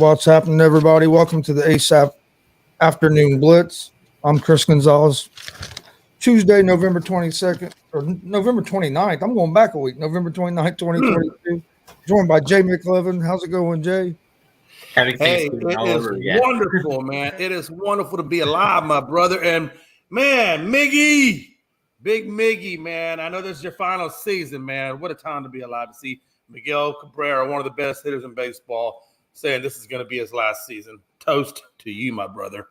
What's happening, everybody? Welcome to the ASAP Afternoon Blitz. I'm Chris Gonzalez. Tuesday, November 22nd, or November 29th. I'm going back a week. November 29th, 2022. Joined by Jay McLevin. How's it going, Jay? Having Hey, Thanksgiving it all is over again. wonderful, man. It is wonderful to be alive, my brother. And man, Miggy, big Miggy, man. I know this is your final season, man. What a time to be alive to see Miguel Cabrera, one of the best hitters in baseball, saying this is going to be his last season. Toast to you, my brother.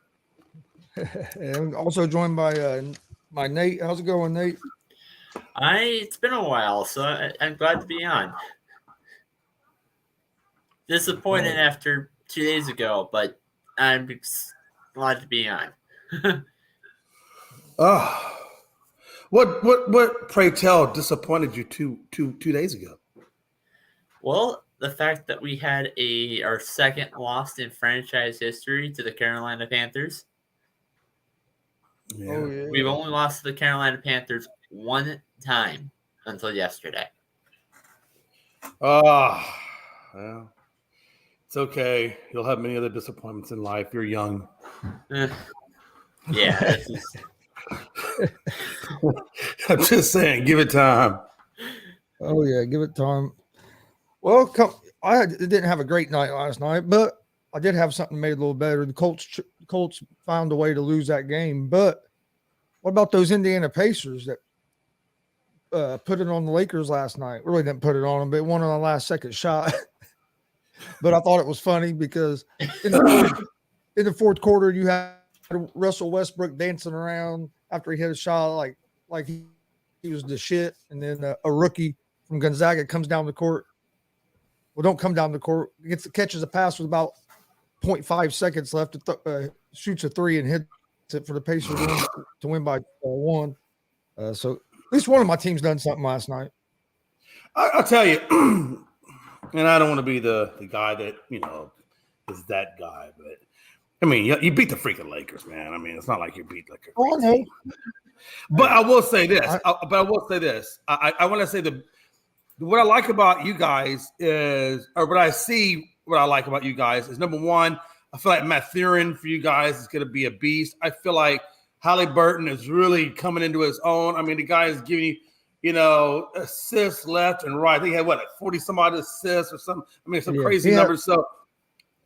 And also joined by my Nate. How's it going, Nate? It's been a while, so I'm glad to be on. Disappointed after 2 days ago, but I'm glad to be on. What pray tell disappointed you two days ago? Well, the fact that we had our second loss in franchise history to the Carolina Panthers. Yeah. Oh, yeah. We've only lost to the Carolina Panthers one time until yesterday. Well, it's okay. You'll have many other disappointments in life. You're young. Yeah, this is... I'm just saying, give it time. Oh, yeah, give it time. Well, I didn't have a great night last night, but I did have something made a little better. The Colts found a way to lose that game. But what about those Indiana Pacers that put it on the Lakers last night? Really didn't put it on them, but won on the last second shot. But I thought it was funny because in the fourth quarter, you had Russell Westbrook dancing around after he hit a shot like he was the shit. And then a rookie from Gonzaga comes down the court. Well, don't come down the court. Catches a pass with about 0.5 seconds left. Shoots a three and hits it for the Pacers to win by one. So at least one of my teams done something last night. I'll tell you, and I don't want to be the guy that, is that guy. But, I mean, you beat the freaking Lakers, man. I mean, it's not like you beat like Oh, no. But I will say this. I want to say what I like about you guys is, or what I like about you guys is, number one, I feel like Mathurin for you guys is going to be a beast. I feel like Halliburton is really coming into his own. I mean, the guy is giving you, assists left and right. I think he had, 40 some odd assists or something. I mean, some crazy numbers. So,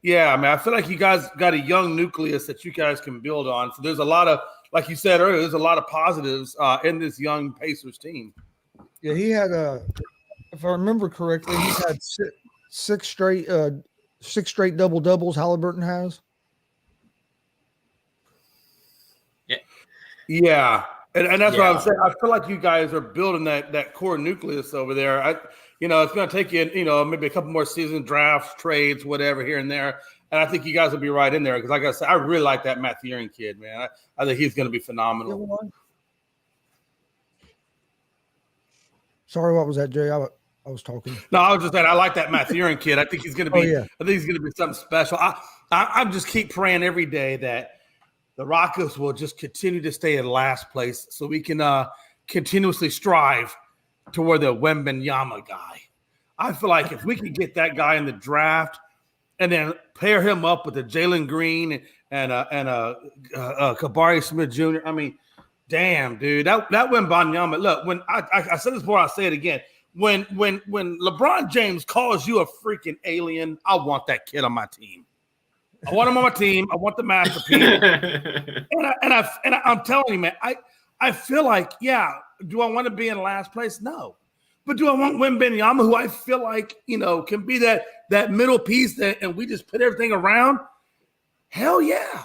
yeah, I mean, I feel like you guys got a young nucleus that you guys can build on. So there's a lot of, like you said earlier, there's a lot of positives in this young Pacers team. Yeah, he had if I remember correctly, he's had six straight double doubles. Halliburton has. Yeah, and that's what I'm saying. I feel like you guys are building that core nucleus over there. It's going to take you, maybe a couple more seasons, drafts, trades, whatever here and there. And I think you guys will be right in there because, like I said, I really like that Mathurin kid, man. I think he's going to be phenomenal. Sorry, what was that, Jay? I was talking. No, I was just saying I like that Mathurin kid. I think he's going to be. I think he's going to be something special. I just keep praying every day that the Rockets will just continue to stay in last place so we can continuously strive toward the Wembanyama guy. I feel like if we can get that guy in the draft and then pair him up with a Jalen Green and Kabari Smith Jr., I mean, damn, dude, that Wembanyama. Look, when I said this before, I'll say it again. When LeBron James calls you a freaking alien, I want that kid on my team. I want him on my team. I want the masterpiece. and I'm telling you, man, I feel like, do I want to be in last place? No. But do I want Wembanyama, who I feel like, can be that middle piece and we just put everything around? Hell yeah.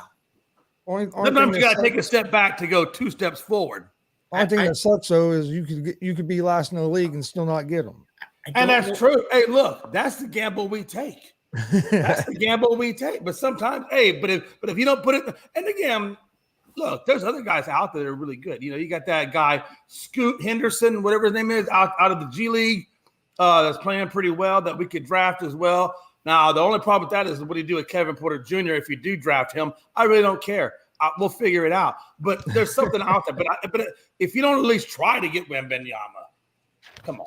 Sometimes you got to take a step back to go 2 steps forward. Only thing that sucks, though, is you could be last in the league and still not get them. And that's true. Hey, look, that's the gamble we take. That's the gamble we take. But sometimes, but if you don't put it, and again, look, there's other guys out there that are really good. You got that guy Scoot Henderson, whatever his name is, out of the G League, that's playing pretty well that we could draft as well. Now, the only problem with that is what do you do with Kevin Porter Jr. if you do draft him? I really don't care. We'll figure it out. But there's something out there. But if you don't at least try to get Wembanyama, come on.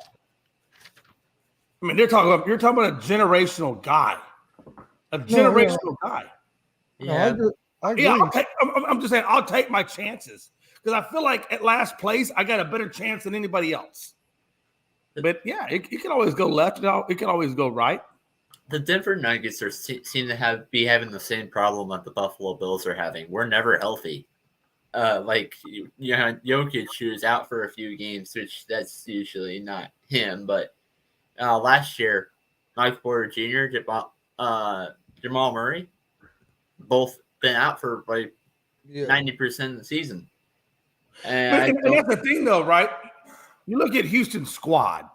I mean, you're talking about a generational guy. a generational guy. Yeah, no, I agree. I'm just saying I'll take my chances because I feel like at last place I got a better chance than anybody else. But yeah, it can always go left. It can always go right. The Denver Nuggets seem to be having the same problem that the Buffalo Bills are having. We're never healthy. Jokic, who's out for a few games, which that's usually not him. But last year, Mike Porter Jr., Jamal Murray, both been out for 90% of the season. And that's the thing, though, right? You look at Houston's squad.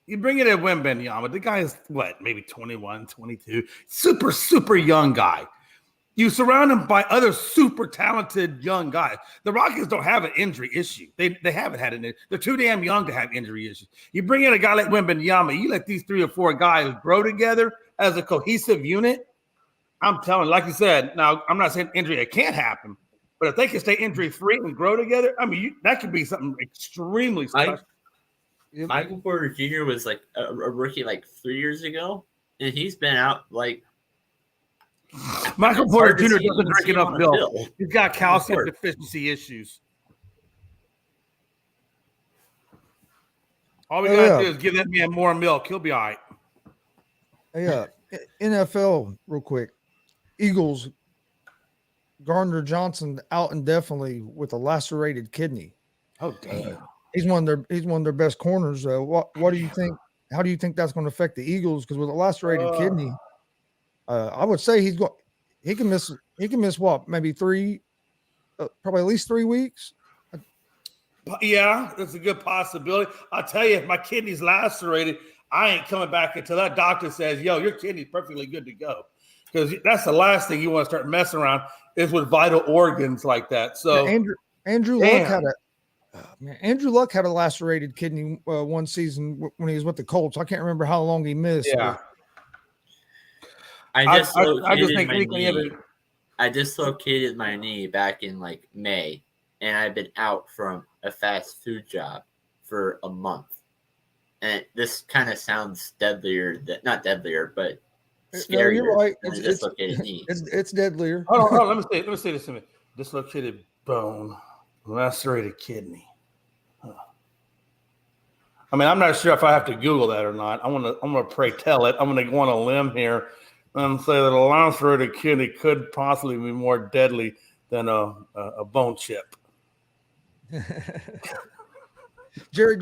You bring in Wembanyama. The guy is, maybe 21, 22. Super, super young guy. You surround him by other super talented young guys. The Rockets don't have an injury issue. They haven't had an injury. They're too damn young to have injury issues. You bring in a guy like Wembanyama. You let these 3 or 4 guys grow together as a cohesive unit. I'm telling you, like you said, now I'm not saying injury, it can't happen. But if they can stay injury-free and grow together, I mean, that could be something extremely special. Michael Porter Jr. was like a rookie 3 years ago, and he's been out Michael Porter Jr. doesn't drink enough milk. He's got calcium deficiency issues. All we got to do is give that man more milk. He'll be all right. Yeah. NFL, real quick. Eagles, Gardner Johnson out indefinitely with a lacerated kidney. Oh, damn. He's one of their best corners. What do you think? How do you think that's going to affect the Eagles? Because with a lacerated kidney, I would say he can miss what, maybe probably at least 3 weeks. Yeah, that's a good possibility. I'll tell you, if my kidney's lacerated, I ain't coming back until that doctor says, "Yo, your kidney's perfectly good to go." Because that's the last thing you want to start messing around is with vital organs like that. So Andrew Luck had a lacerated kidney one season when he was with the Colts. I can't remember how long he missed. Yeah. I dislocated my knee back in May, and I've been out from a fast food job for a month. And this kind of sounds not deadlier, but scary. No, you're right. Dislocated knee. It's deadlier. Hold on. Let me say this to me. Dislocated bone, lacerated kidney. I mean, I'm not sure if I have to Google that or not. I'm gonna pray tell it. I'm gonna go on a limb here and say that a lacerated kidney could possibly be more deadly than a bone chip. Jerry,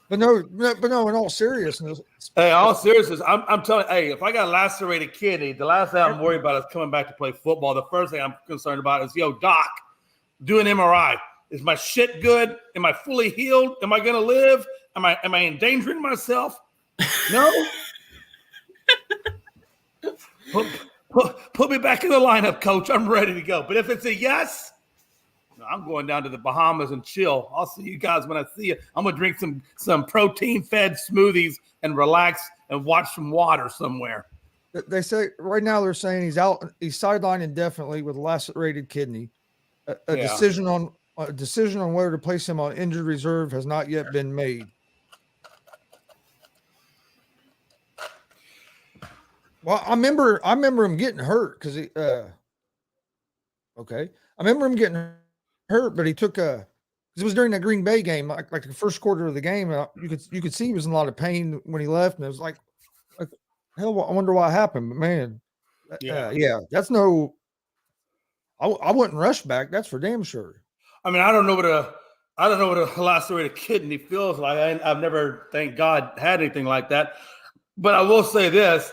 but no, in all seriousness. Hey, all seriousness, I'm telling you, hey, if I got a lacerated kidney, the last thing I'm worried about is coming back to play football. The first thing I'm concerned about is, yo, doc, do an MRI. Is my shit good? Am I fully healed? Am I gonna live? Am I endangering myself? No. Put me back in the lineup, coach. I'm ready to go. But if it's a yes, I'm going down to the Bahamas and chill. I'll see you guys when I see you. I'm gonna drink some protein-fed smoothies and relax and watch some water somewhere. They say right now they're saying he's sidelined indefinitely with a lacerated kidney. A decision on whether to place him on injured reserve has not yet been made. Well, I remember him getting hurt because he. Okay, I remember him getting hurt, but he took it was during that Green Bay game, like the first quarter of the game. You could see he was in a lot of pain when he left, and it was like hell. I wonder what happened, but man, that's no. I wouldn't rush back. That's for damn sure. I mean, I don't know what a lacerated kidney feels like. I've never, thank God, had anything like that. But I will say this: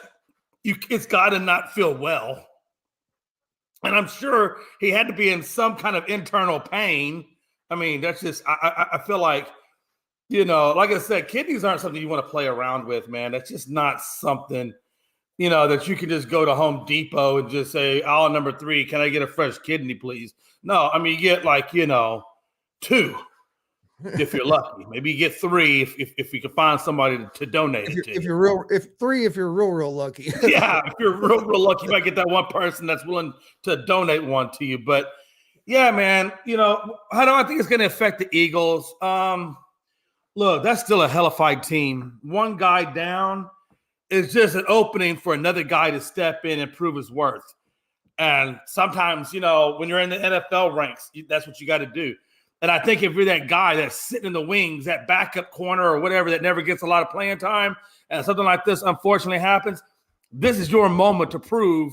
it's got to not feel well. And I'm sure he had to be in some kind of internal pain. I mean, that's just I feel like, like I said, kidneys aren't something you want to play around with, man. That's just not something. That you can just go to Home Depot and just say, aisle number 3, can I get a fresh kidney, please? No, I mean, you get 2 if you're lucky. Maybe you get 3 if you can find somebody to donate it to. If you're real lucky. Yeah, if you're real lucky, you might get that one person that's willing to donate one to you. But yeah, man, how do I think it's going to affect the Eagles? Look, that's still a hellified team. One guy down. it's just an opening for another guy to step in and prove his worth. And sometimes, when you're in the NFL ranks, that's what you got to do. And I think if you're that guy that's sitting in the wings, that backup corner or whatever that never gets a lot of playing time, and something like this unfortunately happens, this is your moment to prove,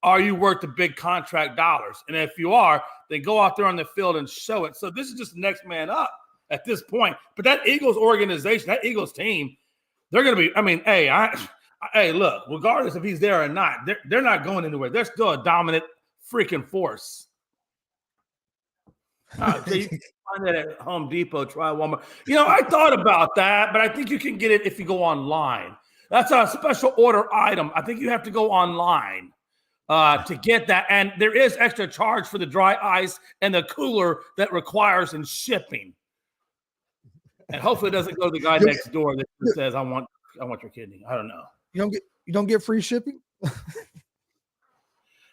are you worth the big contract dollars? And if you are, then go out there on the field and show it. So this is just the next man up at this point. But that Eagles organization, that Eagles team, they're going to be, hey, look, regardless if he's there or not, they're not going anywhere. They're still a dominant freaking force. So you can find that at Home Depot. Try one more. I thought about that, but I think you can get it if you go online. That's a special order item. I think you have to go online to get that. And there is extra charge for the dry ice and the cooler that requires in shipping. And hopefully it doesn't go to the guy next door that says, I want your kidney. I don't know. You don't get free shipping?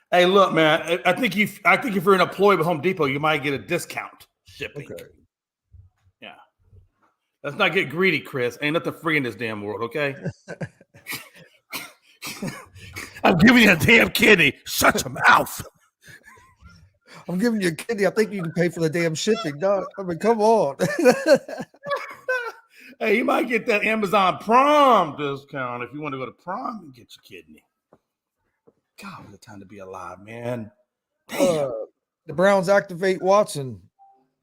Hey, look, man. I think if you're an employee with Home Depot, you might get a discount shipping. Okay. Yeah. Let's not get greedy, Chris. Ain't nothing free in this damn world, okay? I'm giving you a damn kidney. Shut your mouth. I'm giving you a kidney. I think you can pay for the damn shipping. No, come on. Hey, you might get that Amazon Prime discount if you want to go to Prime and get your kidney. God, what a time to be alive, man. The Browns activate Watson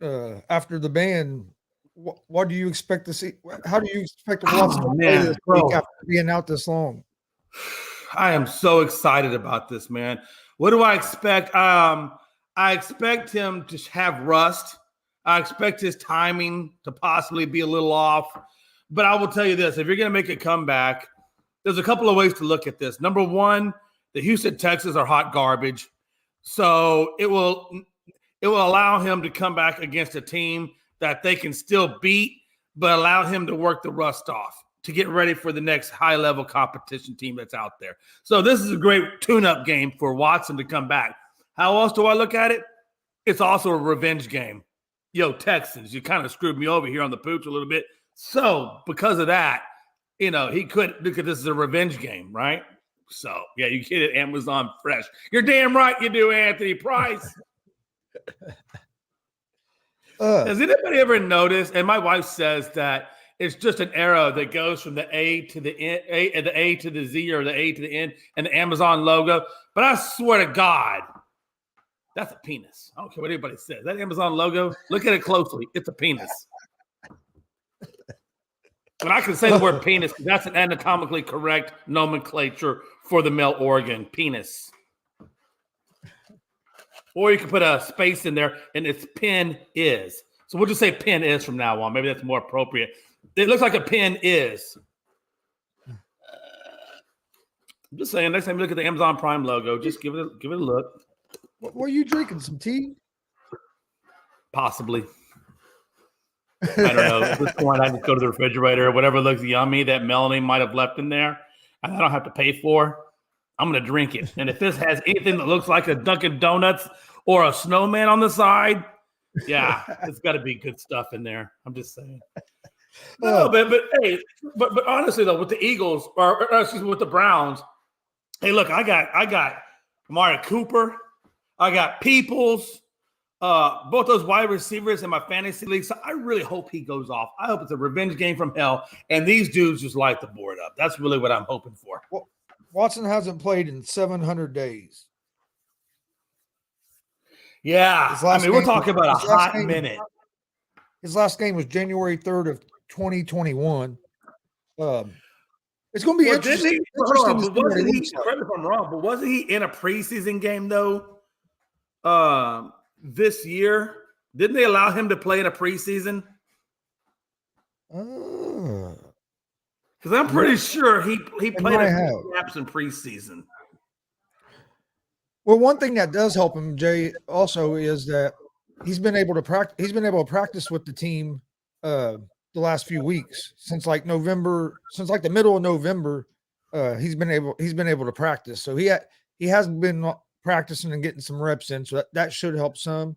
after the ban. What do you expect to see? How do you expect Watson to play this week after being out this long? I am so excited about this, man. What do I expect? I expect him to have rust. I expect his timing to possibly be a little off. But I will tell you this, if you're going to make a comeback, there's a couple of ways to look at this. Number one, the Houston Texans are hot garbage. So it will allow him to come back against a team that they can still beat, but allow him to work the rust off to get ready for the next high-level competition team that's out there. So this is a great tune-up game for Watson to come back. How else do I look at it? It's also a revenge game. Yo, Texans, you kind of screwed me over here on the pooch a little bit. So because of that, he could, because this is a revenge game, right? So, yeah, you get it Amazon Fresh. You're damn right you do, Anthony Price. Has anybody ever noticed, and my wife says that it's just an arrow that goes from the A to the N, the A to the Z, or the A to the N, and the Amazon logo. But I swear to God, that's a penis. I don't care what anybody says. That Amazon logo, look at it closely. It's a penis. And I can say the word penis because that's an anatomically correct nomenclature for the male organ, penis. Or you can put a space in there, and it's pen is. So we'll just say pen is from now on. Maybe that's more appropriate. It looks like a pen is. I'm just saying, next time you look at the Amazon Prime logo, just give it a look. What are you drinking? Some tea? Possibly. I don't know. At this point, I just go to the refrigerator. Whatever looks yummy that Melanie might have left in there, and I don't have to pay for, I'm going to drink it. And if this has anything that looks like a Dunkin' Donuts or a snowman on the side, yeah, it's got to be good stuff in there. I'm just saying. No, but honestly though, with the Eagles or excuse me, with the Browns, hey, look, I got Amari Cooper, I got Peoples, both those wide receivers in my fantasy league. So I really hope he goes off. I hope it's a revenge game from hell, and these dudes just light the board up. That's really what I'm hoping for. Well, Watson hasn't played in 700 days. Yeah, we're talking about a hot minute. His last game was January 3rd of 2021. It's going to be interesting. Correct me if I'm wrong, but wasn't he in a preseason game though? This year, didn't they allow him to play in a preseason? Because I'm pretty sure he played a few snaps in preseason. Well, one thing that does help him, Jay, also is that he's been able to practice. He's been able to practice with the team the last few weeks since like November, since like the middle of November. He's been able to practice. So he hasn't been practicing and getting some reps in. So that should help some.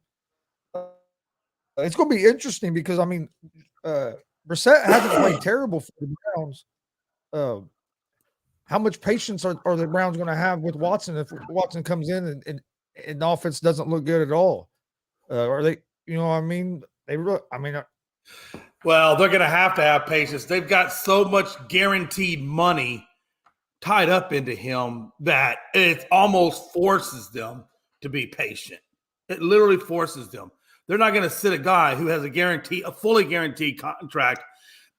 It's going to be interesting because Brissett hasn't played terrible for the Browns. how much patience are the Browns going to have with Watson if Watson comes in and the offense doesn't look good at all? Are they, you know what I mean? Well, they're going to have patience. They've got so much guaranteed money tied up into him that it almost forces them to be patient. It literally forces them. They're not going to sit a guy who has a fully guaranteed contract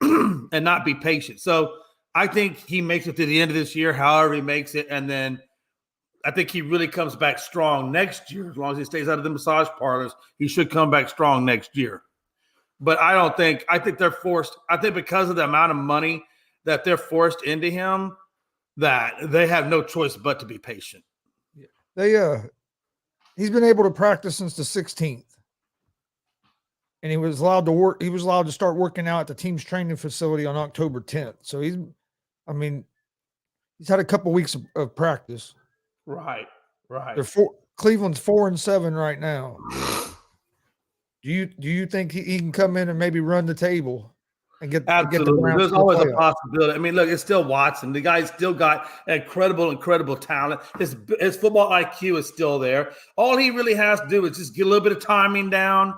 and not be patient. So I think he makes it to the end of this year, however he makes it. And then I think he really comes back strong next year. As long as he stays out of the massage parlors, he should come back strong next year. But I think they're forced. I think because of the amount of money that they're forced into him, that they have no choice but to be patient. He's been able to practice since the 16th. And he was allowed to work. He was allowed to start working out at the team's training facility on October 10th. So he's had a couple weeks of practice. Right. Cleveland's 4-7 right now. Do you think he can come in and maybe run the table and get the Browns? There's always a possibility. I mean, look, it's still Watson. The guy's still got incredible talent. His football IQ is still there. All he really has to do is just get a little bit of timing down,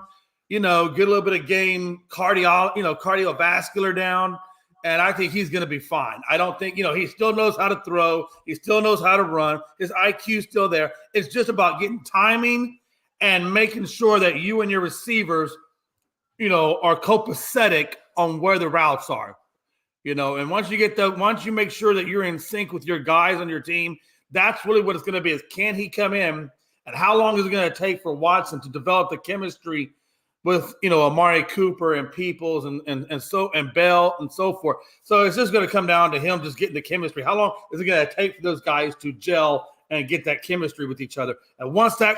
get a little bit of game cardiovascular down, and I think he's going to be fine. I don't think, he still knows how to throw. He still knows how to run. His IQ is still there. It's just about getting timing and making sure that you and your receivers, are copacetic on where the routes are, and once you make sure that you're in sync with your guys on your team, that's really what it's going to be, is can he come in and how long is it going to take for Watson to develop the chemistry with, Amari Cooper and Peoples and Bell and so forth. So it's just going to come down to him just getting the chemistry. How long is it going to take for those guys to gel and get that chemistry with each other? And once that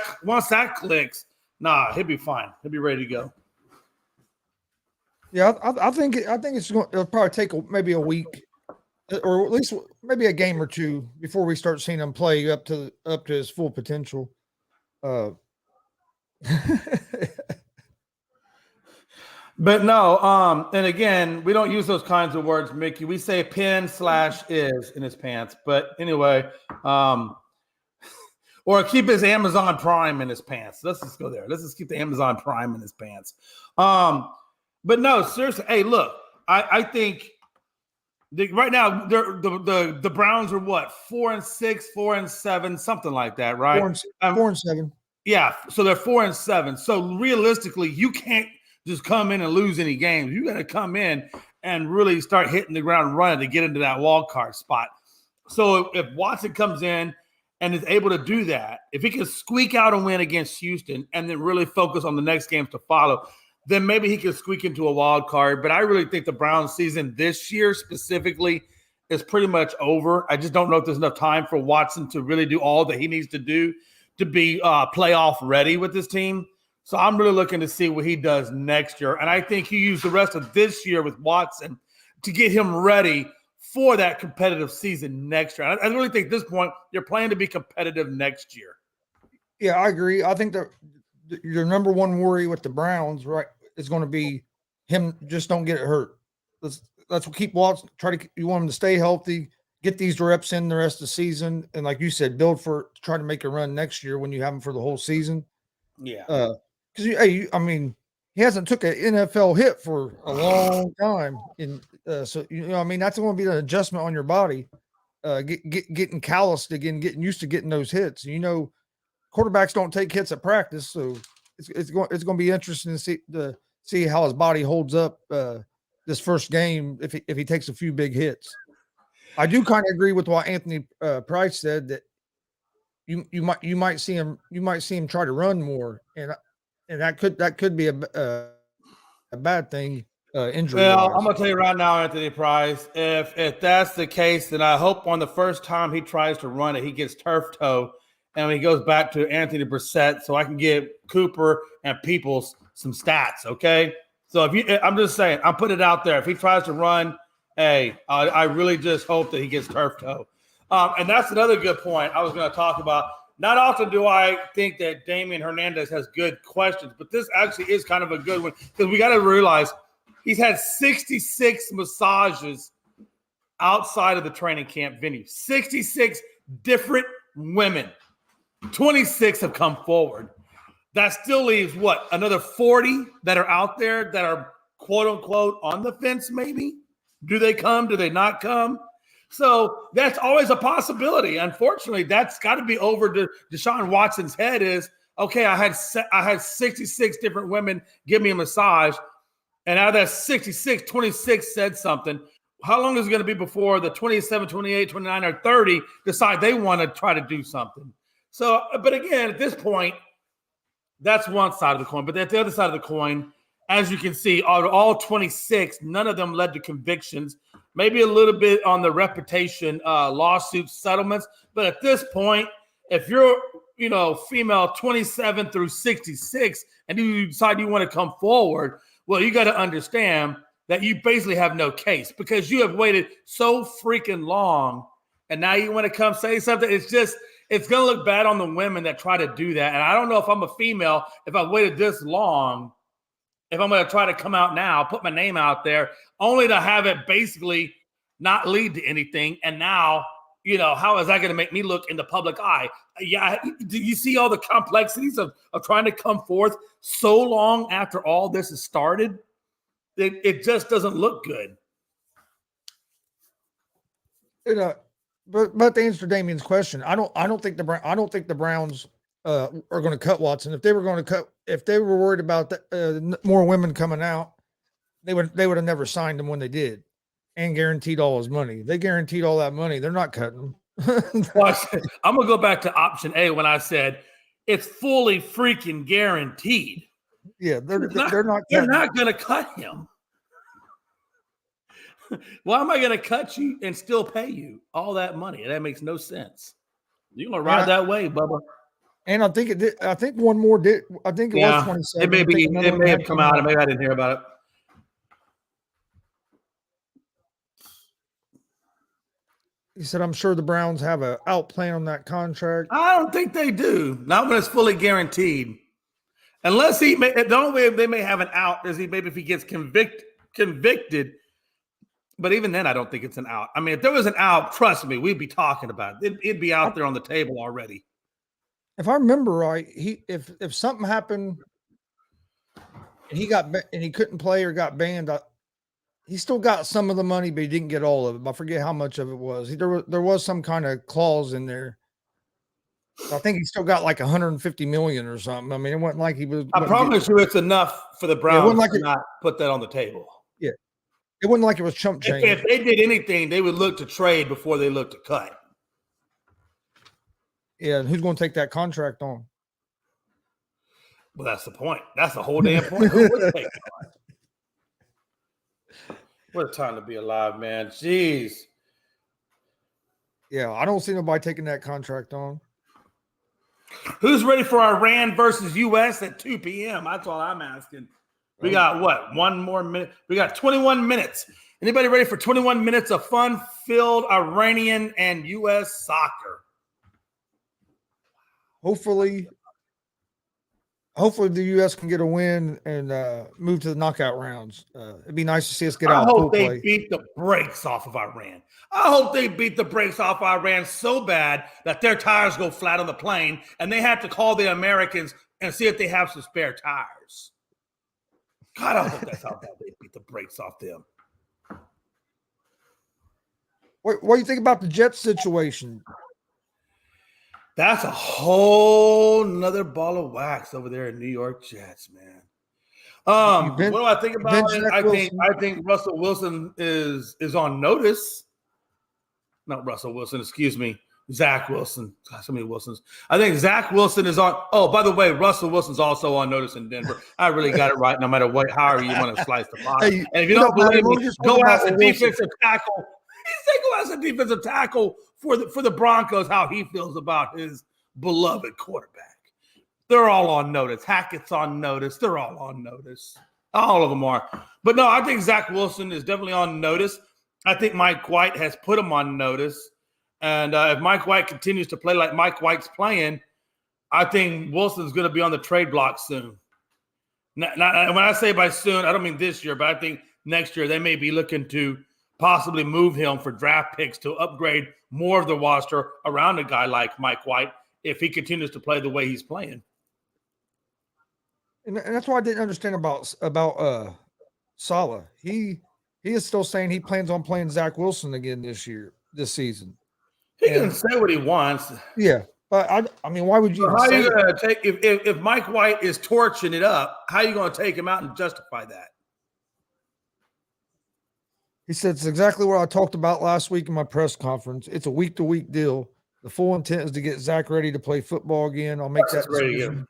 clicks, he'll be fine. He'll be ready to go. Yeah, I think it'll probably take maybe a week, or at least maybe a game or two before we start seeing him play up to his full potential. But no, and again, we don't use those kinds of words, Mickey. We say pen/is in his pants. But anyway, or keep his Amazon Prime in his pants. Let's just go there. Let's just keep the Amazon Prime in his pants. But no, seriously. Hey, look, I think right now the Browns are what, 4-6, 4-7, something like that, right? 4-7. Yeah, so they're 4-7. So realistically, you can't just come in and lose any games. You got to come in and really start hitting the ground running to get into that wild card spot. So if Watson comes in and is able to do that, if he can squeak out a win against Houston and then really focus on the next games to follow, then maybe he can squeak into a wild card. But I really think the Browns season this year specifically is pretty much over. I just don't know if there's enough time for Watson to really do all that he needs to do to be playoff ready with this team. So I'm really looking to see what he does next year. And I think he used the rest of this year with Watson to get him ready for that competitive season next year. I really think at this point you're planning to be competitive next year. Yeah, I agree. I think that your number one worry with the Browns, right, is going to be him just don't get hurt. Let's keep Watson. You want him to stay healthy, get these reps in the rest of the season, and like you said, build for trying to make a run next year when you have him for the whole season. Yeah. Because he hasn't took an NFL hit for a long time, and so that's going to be an adjustment on your body, getting calloused again, getting used to getting those hits. Quarterbacks don't take hits at practice, so it's going to be interesting to see how his body holds up this first game if he takes a few big hits. I do kind of agree with what Anthony Price said, that you might see him try to run more, and that could be a bad thing, injury. Well, I'm gonna tell you right now, Anthony Price, if that's the case, then I hope on the first time he tries to run it, he gets turf toe, and he goes back to Anthony Brissett, so I can give Cooper and Peoples some stats. Okay, so I'm just saying, I'm putting it out there. If he tries to run, hey, I really just hope that he gets turf toe. And that's another good point I was going to talk about. Not often do I think that Damian Hernandez has good questions, but this actually is kind of a good one, because we got to realize he's had 66 massages outside of the training camp venue. 66 different women. 26 have come forward. That still leaves what? Another 40 that are out there that are quote unquote on the fence, maybe? Do they come? Do they not come? So that's always a possibility. Unfortunately, that's got to be over to Deshaun Watson's head is, okay, I had 66 different women give me a massage, and out of that 66, 26 said something. How long is it going to be before the 27, 28, 29, or 30 decide they want to try to do something? So, but again, at this point, that's one side of the coin. But at the other side of the coin, as you can see, all 26, none of them led to convictions. Maybe a little bit on the reputation lawsuit settlements. But at this point, if you're, female 27 through 66, and you decide you want to come forward, well, you got to understand that you basically have no case because you have waited so freaking long, and now you want to come say something. It's going to look bad on the women that try to do that. And I don't know if I'm a female, if I've waited this long, if I'm going to try to come out now, put my name out there, only to have it basically not lead to anything. And now, how is that going to make me look in the public eye? Yeah, do you see all the complexities of trying to come forth so long after all this has started? It just doesn't look good. But to answer Damien's question, I don't think the Browns are going to cut Watson. If they were worried about more women coming out, they would have never signed him when they did, and guaranteed all his money. They guaranteed all that money. They're not cutting him. I'm gonna go back to option A when I said it's fully freaking guaranteed. Yeah, they're not going to cut him. Why am I going to cut you and still pay you all that money? That makes no sense. You're going to ride that way, Bubba. And I think it did. I think one more did. I think it was 27. It may have come out. Maybe I didn't hear about it. He said, "I'm sure the Browns have an out plan on that contract." I don't think they do. Not when it's fully guaranteed. Unless the only way they may have an out is maybe if he gets convicted. But even then, I don't think it's an out. I mean, if there was an out, trust me, we'd be talking about it. It'd be out there on the table already. If I remember right, if something happened and he couldn't play or got banned, he still got some of the money, but he didn't get all of it. I forget how much of it was. There was some kind of clause in there. I think he still got like 150 million or something. I mean, it wasn't like he was. I promise you, it's enough for the Browns to not put that on the table. Yeah, it wasn't like it was chump change. If they did anything, they would look to trade before they look to cut. Yeah, and who's going to take that contract on? Well, that's the point. That's the whole damn point. Who would take it on? What a time to be alive, man. Jeez. Yeah, I don't see nobody taking that contract on. Who's ready for Iran versus U.S. at 2 p.m.? That's all I'm asking. We got what? One more minute. We got 21 minutes. Anybody ready for 21 minutes of fun-filled Iranian and U.S. soccer? Hopefully the U.S. can get a win and move to the knockout rounds. It'd be nice to see us get out. I hope they beat the brakes off of Iran. I hope they beat the brakes off Iran so bad that their tires go flat on the plane and they have to call the Americans and see if they have some spare tires. God, I hope that's how bad they beat the brakes off them. What do you think about the Jets situation? That's a whole nother ball of wax over there in New York Jets, man. What do I think about it? I think Russell Wilson is on notice. Not Russell Wilson, excuse me. Zach Wilson. God, so many Wilsons. I think Zach Wilson is on. Oh, by the way, Russell Wilson's also on notice in Denver. I really got it right no matter what, however you want to slice the pie. Hey, and if you don't believe me, go ask the defensive tackle. He said go ask the defensive tackle for the Broncos how he feels about his beloved quarterback. They're all on notice. Hackett's on notice. They're all on notice. All of them are. But no, I think Zach Wilson is definitely on notice. I think Mike White has put him on notice. And if Mike White continues to play like Mike White's playing, I think Wilson's going to be on the trade block soon. Now, when I say by soon, I don't mean this year, but I think next year they may be looking to possibly move him for draft picks to upgrade more of the roster around a guy like Mike White if he continues to play the way he's playing. And that's why I didn't understand about Saleh. He is still saying he plans on playing Zach Wilson again this season. He can say what he wants. Yeah, but I mean, why would you? How are you going to take if Mike White is torching it up? How are you going to take him out and justify that? He said it's exactly what I talked about last week in my press conference. It's a week-to-week deal. The full intent is to get Zach ready to play football again. I'll make that decision.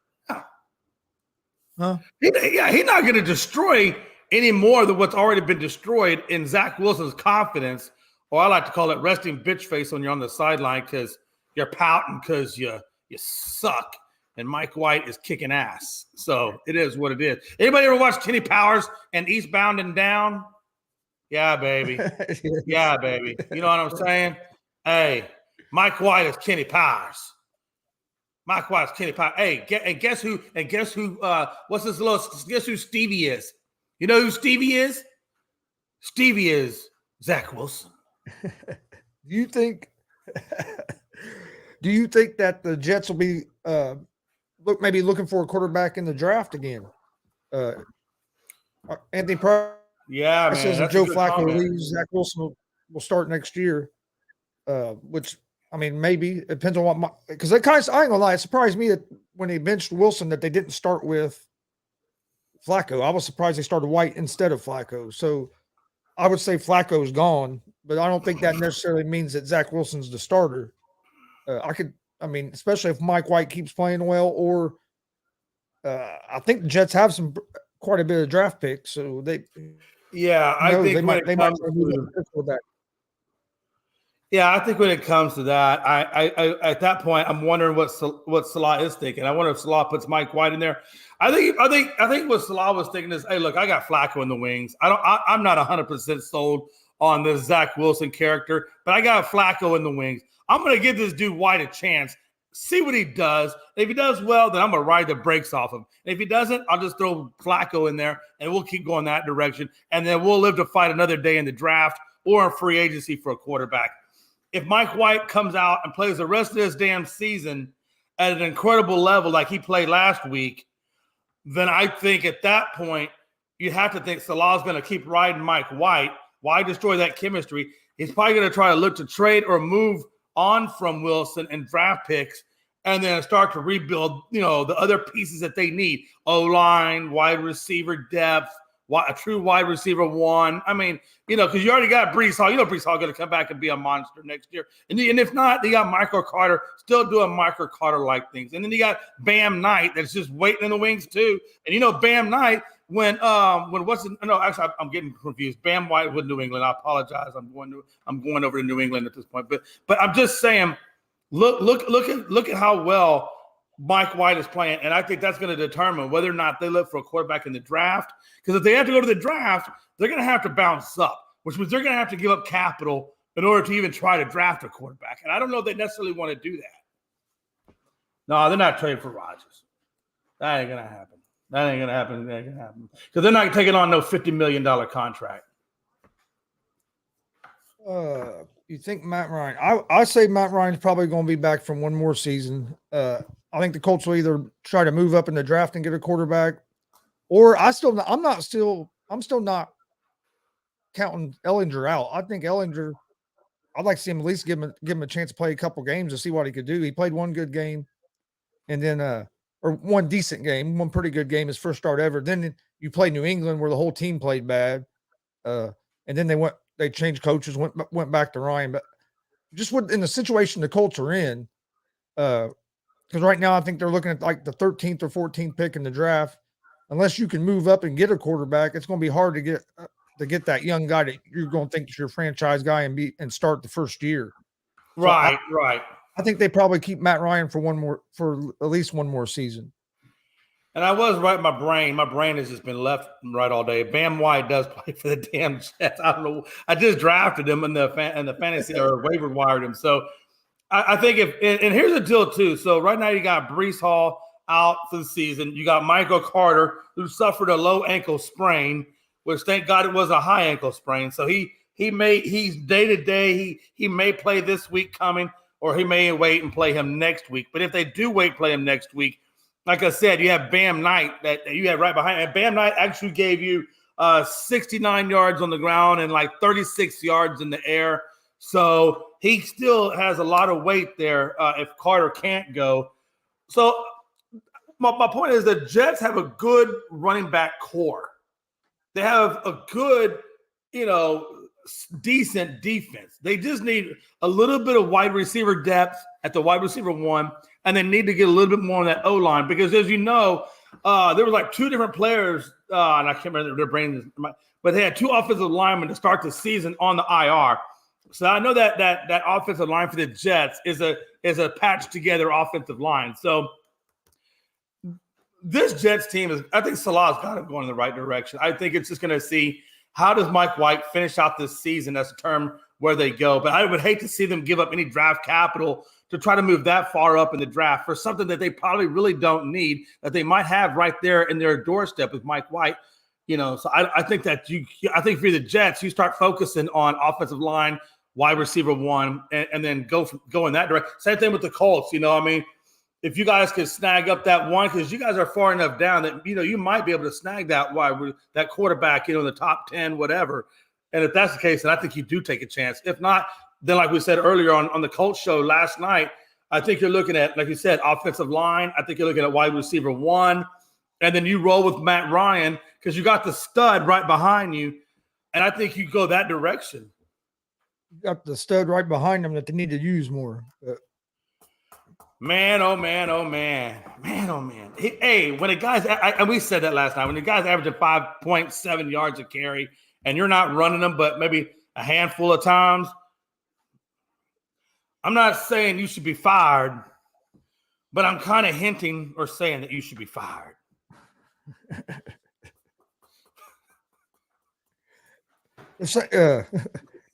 Huh? He's not going to destroy any more than what's already been destroyed in Zach Wilson's confidence, or I like to call it resting bitch face when you're on the sideline because you're pouting because you suck, and Mike White is kicking ass. So it is what it is. Anybody ever watch Kenny Powers and Eastbound and Down? Yeah, baby. Yeah, baby. You know what I'm saying? Hey, Mike White is Kenny Powers. Mike White's Kenny Powers. Hey, guess who? What's this little? Guess who Stevie is? You know who Stevie is? Stevie is Zach Wilson. Do you think that the Jets will be maybe looking for a quarterback in the draft again? Anthony Price. Yeah, man. Says if Joe Flacco leaves, Zach Wilson will start next year. Which I mean, maybe it depends on what because I ain't gonna lie, it surprised me that when they benched Wilson that they didn't start with Flacco. I was surprised they started White instead of Flacco. So I would say Flacco's gone, but I don't think that necessarily means that Zach Wilson's the starter. Especially if Mike White keeps playing well, or I think the Jets have quite a bit of draft picks, so they. Yeah, I think they might move that. Yeah, I think when it comes to that, I at that point I'm wondering what Salah is thinking. I wonder if Salah puts Mike White in there. I think what Salah was thinking is, hey, look, I got Flacco in the wings. I'm not 100% sold on this Zach Wilson character, but I got Flacco in the wings. I'm going to give this dude White a chance, see what he does. If he does well, then I'm going to ride the brakes off him. And if he doesn't, I'll just throw Flacco in there, and we'll keep going that direction. And then we'll live to fight another day in the draft or in free agency for a quarterback. If Mike White comes out and plays the rest of this damn season at an incredible level like he played last week, then I think at that point you have to think Salah's going to keep riding Mike White. Why destroy that chemistry? He's probably going to try to look to trade or move on from Wilson and draft picks and then start to rebuild, the other pieces that they need. O-line, wide receiver depth, a true wide receiver one. I mean, because you already got Breece Hall. Breece Hall going to come back and be a monster next year. And if not, they got Michael Carter still doing Michael Carter-like things. And then you got Bam Knight that's just waiting in the wings too. And Bam Knight, I'm getting confused. Bam White with New England. I apologize. I'm going over to New England at this point. But I'm just saying, look at how well Mike White is playing, and I think that's going to determine whether or not they look for a quarterback in the draft. Because if they have to go to the draft, they're going to have to bounce up, which means they're going to have to give up capital in order to even try to draft a quarterback. And I don't know if they necessarily want to do that. No, they're not trading for Rodgers. That ain't going to happen. Because they're not taking on no $50 million contract. You think Matt Ryan? I say Matt Ryan's probably going to be back from one more season. I think the Colts will either try to move up in the draft and get a quarterback, or I'm still not counting Ellinger out. I think Ellinger, I'd like to see him at least give him a chance to play a couple games to see what he could do. He played one good game, and then or one decent game, one pretty good game, his first start ever. Then you play New England where the whole team played bad, and then they changed coaches, went back to Ryan. But just in the situation the Colts are in, because right now I think they're looking at like the 13th or 14th pick in the draft. Unless you can move up and get a quarterback, it's going to be hard to get that young guy that you're going to think is your franchise guy and start the first year. Right. I think they probably keep Matt Ryan for at least one more season. And I was right in my brain. My brain has just been left and right all day. Bam White does play for the damn Jets. I don't know. I just drafted him in the fantasy or waiver wired him. So I think and here's the deal too. So right now you got Breece Hall out for the season. You got Michael Carter who suffered a low ankle sprain, which thank God it was a high ankle sprain. So he he's day to day. He may play this week coming, or he may wait and play him next week. But if they do play him next week, like I said, you have Bam Knight that you have right behind. And Bam Knight actually gave you 69 yards on the ground and like 36 yards in the air. So he still has a lot of weight there if Carter can't go. So my point is the Jets have a good running back core. They have a good, decent defense. They just need a little bit of wide receiver depth at the wide receiver one, and they need to get a little bit more on that O-line because, as you know, there were like two different players, and I can't remember their brains, but they had two offensive linemen to start the season on the IR. So I know that offensive line for the Jets is a patched together offensive line. So this Jets team I think Salah's got it going in the right direction. I think it's just going to see how does Mike White finish out this season. That's a term where they go. But I would hate to see them give up any draft capital to try to move that far up in the draft for something that they probably really don't need, that they might have right there in their doorstep with Mike White. So I think that I think for the Jets, you start focusing on offensive line, wide receiver one, and then go in that direction. Same thing with the Colts. If you guys could snag up that one, because you guys are far enough down that, you might be able to snag that quarterback, in the top 10, whatever. And if that's the case, then I think you do take a chance. If not, then like we said earlier on the Colts show last night, I think you're looking at, like you said, offensive line. I think you're looking at wide receiver one. And then you roll with Matt Ryan because you got the stud right behind you. And I think you go that direction. You got the stud right behind them that they need to use more. Man, oh man, oh man, man, oh man. Hey, when a guy's, and we said that last night, when the guy's averaging 5.7 yards a carry and you're not running them, but maybe a handful of times, I'm not saying you should be fired, but I'm kind of hinting or saying that you should be fired. They're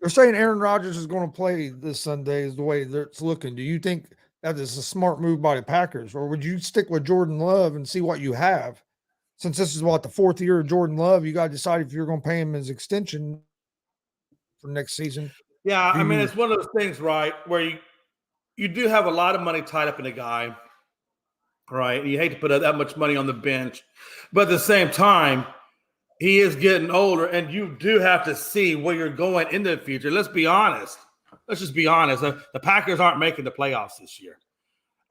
saying Aaron Rodgers is going to play this Sunday is the way it's looking. Do you think that is a smart move by the Packers, or would you stick with Jordan Love and see what you have? Since this is the fourth year of Jordan Love, you got to decide if you're going to pay him his extension for next season. Yeah, it's one of those things, right, where you do have a lot of money tied up in a guy, right? You hate to put that much money on the bench, but at the same time, he is getting older, and you do have to see where you're going in the future. Let's be honest. Let's just be honest. The Packers aren't making the playoffs this year.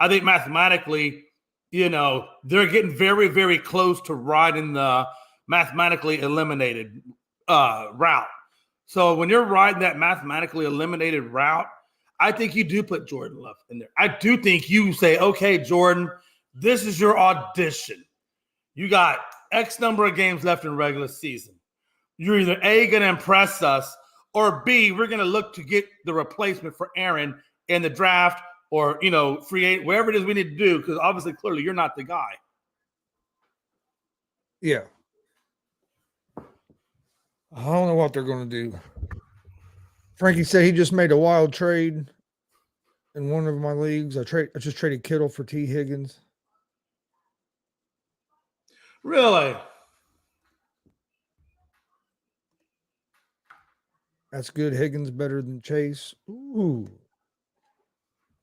I think mathematically, they're getting very, very close to riding the mathematically eliminated route. So when you're riding that mathematically eliminated route, I think you do put Jordan Love in there. I do think you say, okay, Jordan, this is your audition. You got X number of games left in regular season. You're either A, going to impress us, or B, we're going to look to get the replacement for Aaron in the draft or, free agent, wherever it is we need to do, because obviously, clearly, you're not the guy. Yeah. I don't know what they're going to do. Frankie said he just made a wild trade in one of my leagues. I just traded Kittle for T. Higgins. Really? That's good. Higgins better than Chase. Ooh.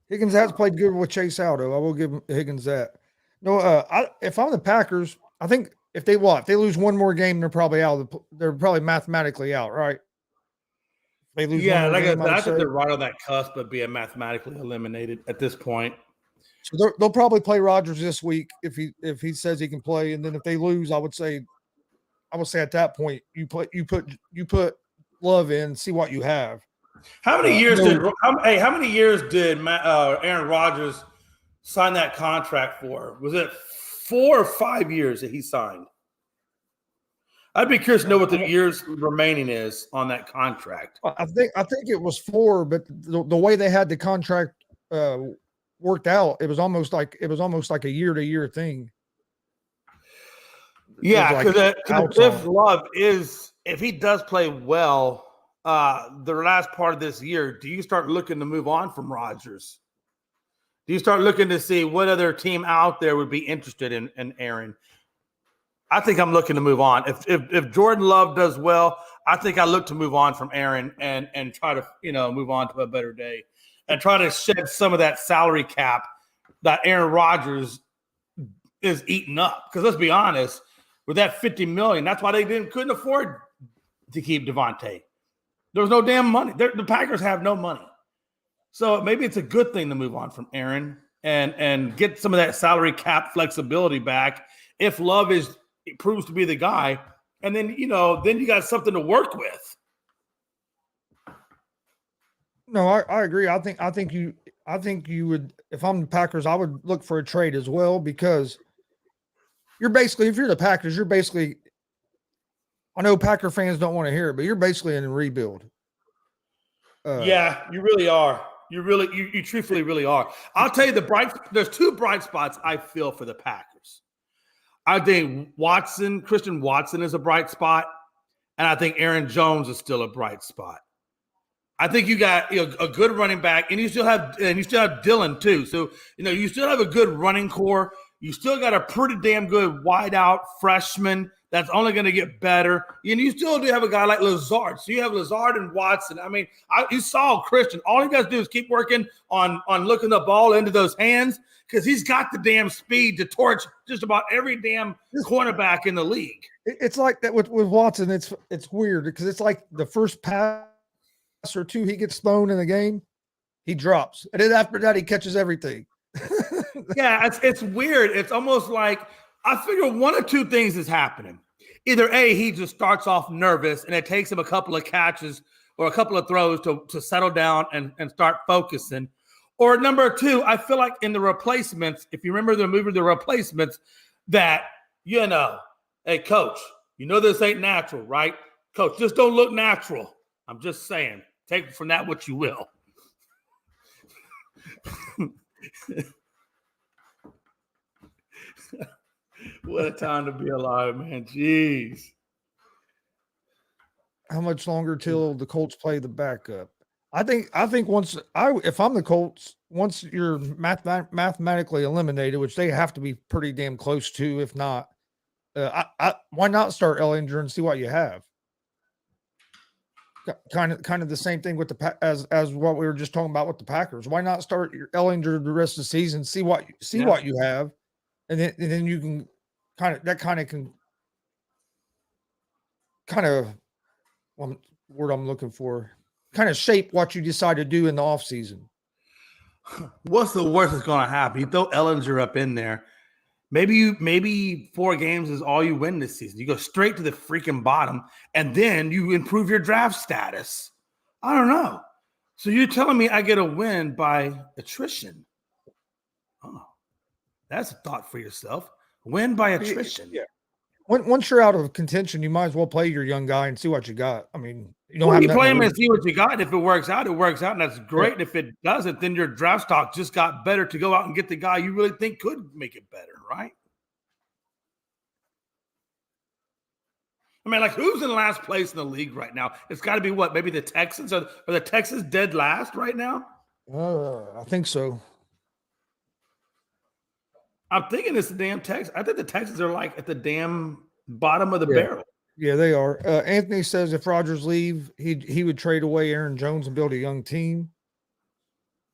Higgins has played good with Chase out, though. I will give Higgins that. No, if I'm the Packers, I think if they lose one more game, they're probably out. They're probably mathematically out, right? If they lose one more game, I think they're right on that cusp of being mathematically eliminated at this point. So they'll probably play Rodgers this week if he says he can play, and then if they lose, I would say at that point you put Love in, see what you have. How many years did Aaron Rodgers sign that contract for? Was it 4 or 5 years that he signed? I'd be curious to know what the years remaining is on that contract. I think it was 4, but the way they had the contract worked out, it was almost like a year-to-year thing. Yeah, because if he does play well, the last part of this year, do you start looking to move on from Rodgers? Do you start looking to see what other team out there would be interested in Aaron? I think I'm looking to move on. If Jordan Love does well, I think I look to move on from Aaron and try to, move on to a better day and try to shed some of that salary cap that Aaron Rodgers is eating up. Because let's be honest, with that $50 million, that's why they couldn't afford to keep Devontae. There was no damn money. The Packers have no money. So maybe it's a good thing to move on from Aaron and get some of that salary cap flexibility back if Love proves to be the guy. And then, then you got something to work with. No, I agree. I think you would, if I'm the Packers, I would look for a trade as well, because you're basically, if you're the Packers, you're basically, I know Packer fans don't want to hear it, but you're basically in a rebuild. Yeah, you really are. You truthfully really are. I'll tell you there's two bright spots I feel for the Packers. I think Christian Watson is a bright spot, and I think Aaron Jones is still a bright spot. I think you got a good running back, and you still have Dylan too. So you still have a good running core. You still got a pretty damn good wideout freshman that's only going to get better. And you still do have a guy like Lazard. So you have Lazard and Watson. I mean, you saw Christian. All you guys do is keep working on looking the ball into those hands, because he's got the damn speed to torch just about every damn cornerback in the league. It's like that with Watson. It's weird, because it's like the first pass or two he gets thrown in the game, he drops. And then after that, he catches everything. Yeah, it's weird. It's almost like I figure one of two things is happening. Either A, he just starts off nervous and it takes him a couple of catches or a couple of throws to settle down and start focusing. Or number two, I feel like in the replacements, if you remember the movie The Replacements, that, hey, coach, this ain't natural, right? Coach, just don't look natural. I'm just saying, take from that what you will. What a time to be alive, man. Jeez. How much longer till the Colts play the backup? I think if I'm the Colts, once you're mathematically eliminated, which they have to be pretty damn close to, if not, why not start Ellinger and see what you have? Kind of the same thing with as what we were just talking about with the Packers. Why not start your Ellinger the rest of the season, see what you have, and then you can word I'm looking for, kind of shape what you decide to do in the offseason. What's the worst that's going to happen? You throw Ellinger up in there. Maybe 4 games is all you win this season. You go straight to the freaking bottom, and then you improve your draft status. I don't know. So you're telling me I get a win by attrition? Oh, that's a thought for yourself. Win by attrition. Yeah. Once you're out of contention, you might as well play your young guy and see what you got. I mean, you play him and see what you got. If it works out, it works out, and that's great. Yeah. If it doesn't, then your draft stock just got better to go out and get the guy you really think could make it better, right? I mean, like, who's in last place in the league right now? It's got to be what? Maybe the Texans? Are the Texans dead last right now? I think so. I'm thinking it's the damn Texans. I think the Texans are like at the damn bottom of the barrel. Yeah, they are. Anthony says if Rodgers leave, he would trade away Aaron Jones and build a young team.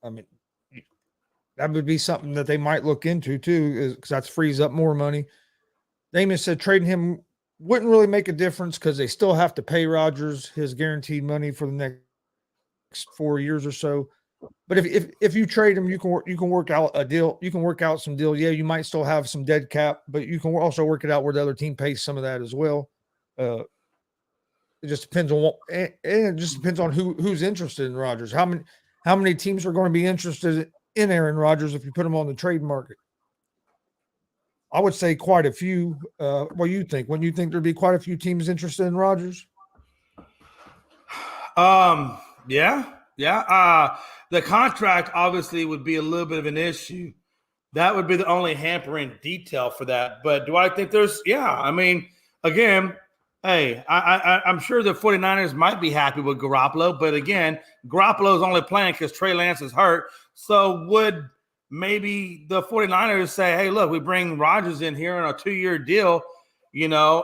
I mean, that would be something that they might look into too, because that frees up more money. Damon said trading him wouldn't really make a difference because they still have to pay Rodgers his guaranteed money for the next 4 years or so. But if you trade him, you can work out a deal. You can work out some deal. Yeah, you might still have some dead cap, but you can also work it out where the other team pays some of that as well. It just depends on who's interested in Rodgers. How many teams are going to be interested in Aaron Rodgers if you put him on the trade market? I would say quite a few. What do you think? Wouldn't you think there'd be quite a few teams interested in Rodgers? Yeah. The contract obviously would be a little bit of an issue. That would be the only hampering detail for that. But do I think I mean, again, hey, I'm sure the 49ers might be happy with Garoppolo. But again, Garoppolo is only playing because Trey Lance is hurt. So would maybe the 49ers say, hey, look, we bring Rodgers in here on a 2-year deal,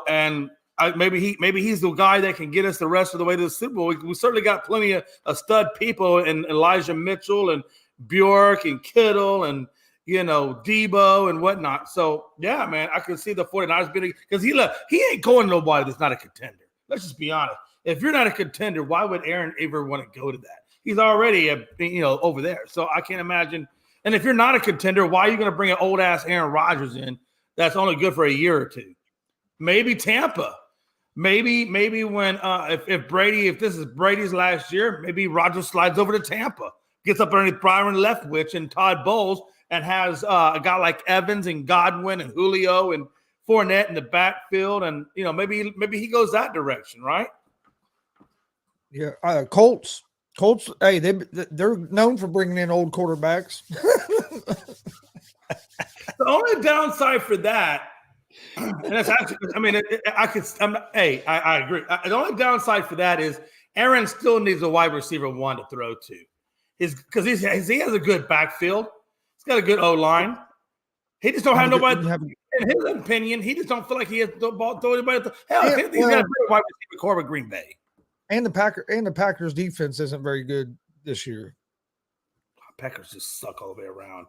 and maybe he's the guy that can get us the rest of the way to the Super Bowl. We certainly got plenty of stud people in Elijah Mitchell and Bjork and Kittle and Debo and whatnot. So yeah, man, I can see the 49ers being, because he ain't going to nobody that's not a contender. Let's just be honest. If you're not a contender, why would Aaron ever want to go to that? He's already over there. So I can't imagine. And if you're not a contender, why are you going to bring an old ass Aaron Rodgers in that's only good for a year or two? Maybe Tampa. Maybe when if this is Brady's last year, maybe Rodgers slides over to Tampa, gets up underneath Byron Leftwich and Todd Bowles, and has a guy like Evans and Godwin and Julio and Fournette in the backfield, and maybe he goes that direction, right? Yeah, Colts. Hey, they're known for bringing in old quarterbacks. The only downside for that. And that's actually, I mean, I agree. The only downside for that is Aaron still needs a wide receiver one to throw to, because he has a good backfield. He's got a good O line. He just don't have nobody. In his opinion, he just don't feel like he has the ball throw anybody. Hell, he's got a better wide receiver core with Green Bay. And the Packers defense isn't very good this year. Packers just suck all the way around.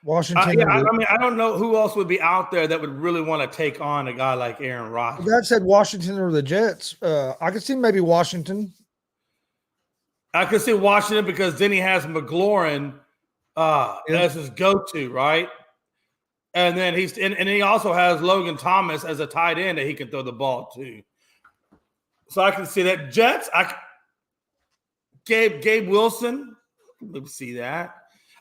Washington. I don't know who else would be out there that would really want to take on a guy like Aaron Rodgers. That said, Washington or the Jets. I could see maybe Washington. I could see Washington because then he has McLaurin as his go-to, right? And then he also has Logan Thomas as a tight end that he can throw the ball to. So I can see that. Jets. Gabe Wilson. Let me see that.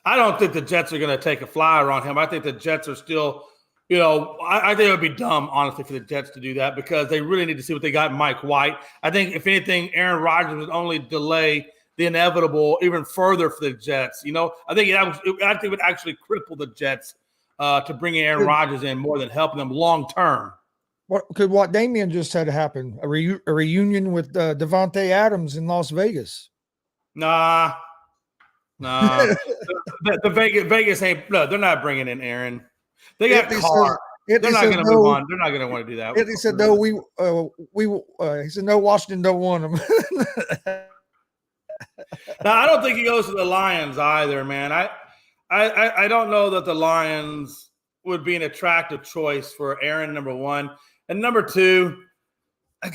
I don't think the Jets are going to take a flyer on him. I think the Jets are still, I think it would be dumb, honestly, for the Jets to do that because they really need to see what they got in Mike White. I think, if anything, Aaron Rodgers would only delay the inevitable even further for the Jets. I think it would actually cripple the Jets to bring Aaron Rodgers in more than helping them long term. What Damian just said happen? A reunion with Devontae Adams in Las Vegas? Nah. No, the Vegas ain't. No, they're not bringing in Aaron. They got Carr. They're not going to move on. They're not going to want to do that. He said no. He said no. Washington don't want him. Now I don't think he goes to the Lions either, man. I don't know that the Lions would be an attractive choice for Aaron. Number one, and number two, I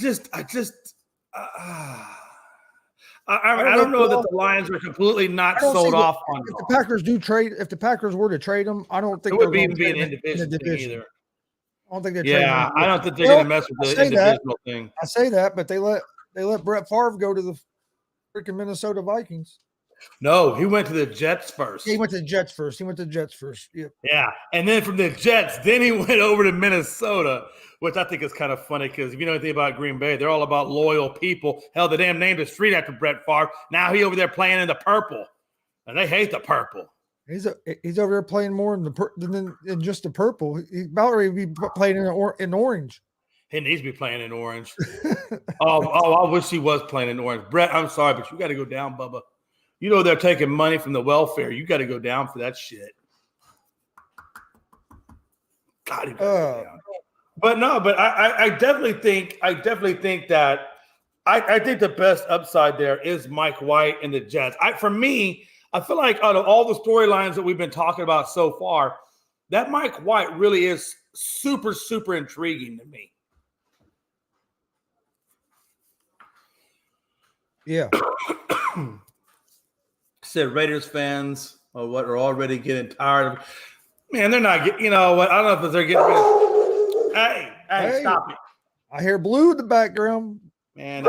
don't know that the Lions are completely not sold off on him. If the Packers do trade, if the Packers were to trade him, I don't think it would even be an individual thing either. I don't think they're I don't think they're going to mess with the individual thing. I say that, but they let Brett Favre go to the freaking Minnesota Vikings. No, he went to the Jets first. He went to the Jets first. Yep. Yeah, and then from the Jets, then he went over to Minnesota, which I think is kind of funny because if you know anything about Green Bay, they're all about loyal people. Hell, the damn named a street after Brett Favre. Now he over there playing in the purple, and they hate the purple. He's over there playing more than just the purple. He's about ready to be playing in orange. He needs to be playing in orange. I wish he was playing in orange. Brett, I'm sorry, but you got to go down, Bubba. They're taking money from the welfare. You got to go down for that shit. God, go down. But I definitely think that I think the best upside there is Mike White and the Jets. For me, I feel like out of all the storylines that we've been talking about so far, that Mike White really is super, super intriguing to me. Yeah. Said Raiders fans are already getting tired of. Man, they're not getting. You know what? I don't know if they're getting. Hey, stop it! I hear Blue in the background. Man,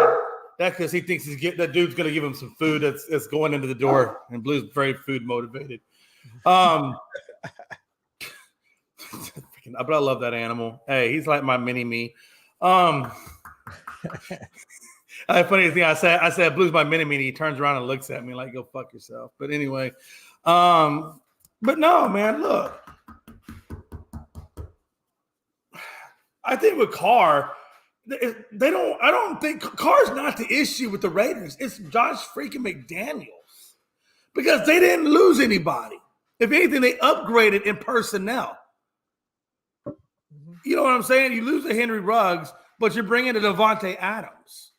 that's because he thinks that dude's going to give him some food that's going into the door, and Blue's very food motivated. But I love that animal. Hey, he's like my mini me. Funny thing, I said Blue's my mini me. He turns around and looks at me like, "Go fuck yourself." But anyway, but no, man. Look, I think with Carr, I don't think Carr's not the issue with the Raiders. It's Josh freaking McDaniels because they didn't lose anybody. If anything, they upgraded in personnel. Mm-hmm. You know what I'm saying? You lose a Henry Ruggs, but you're bringing a Devontae Adams.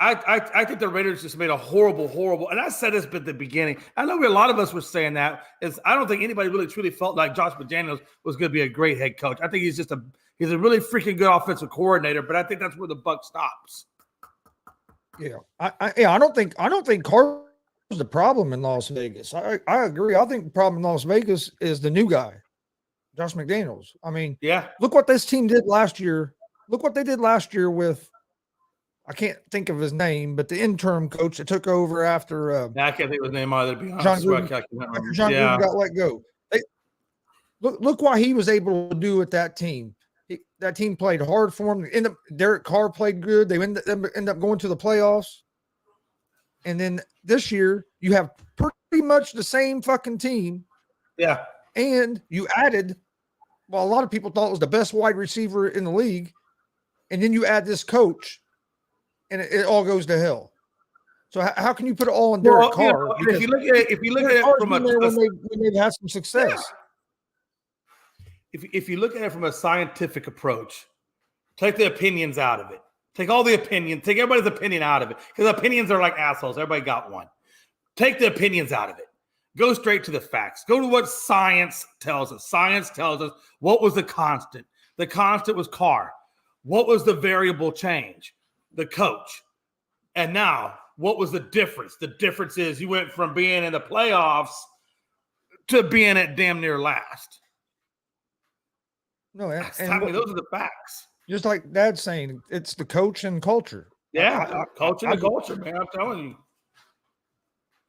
I think the Raiders just made a horrible, and I said this at the beginning. I know a lot of us were saying that. I don't think anybody really truly felt like Josh McDaniels was going to be a great head coach. I think he's a really freaking good offensive coordinator, but I think that's where the buck stops. Yeah, I don't think Carr was the problem in Las Vegas. I agree. I think the problem in Las Vegas is the new guy, Josh McDaniels. I mean, look what this team did last year. Look what they did last year with, I can't think of his name, but the interim coach that took over after I can't think of his name either, to be honest. John Gruden got let go. Look what he was able to do with that team. That team played hard for him. Derek Carr played good. They end up going to the playoffs. And then this year, you have pretty much the same fucking team. Yeah. And you added, well, a lot of people thought it was the best wide receiver in the league. And then you add this coach, and it all goes to hell. So how can you put it all on Derek Carr? If you look at it from when they've had some success. Yeah. If you look at it from a scientific approach, take the opinions out of it. Take all the opinions. Take everybody's opinion out of it, because opinions are like assholes. Everybody got one. Take the opinions out of it. Go straight to the facts. Go to what science tells us. Science tells us what was the constant. The constant was Carr. What was the variable change? The coach. And now, what was the difference? The difference is you went from being in the playoffs to being at damn near last. No, those are the facts. Just like Dad's saying, it's the coach and culture. Yeah, coach and culture, man. I'm telling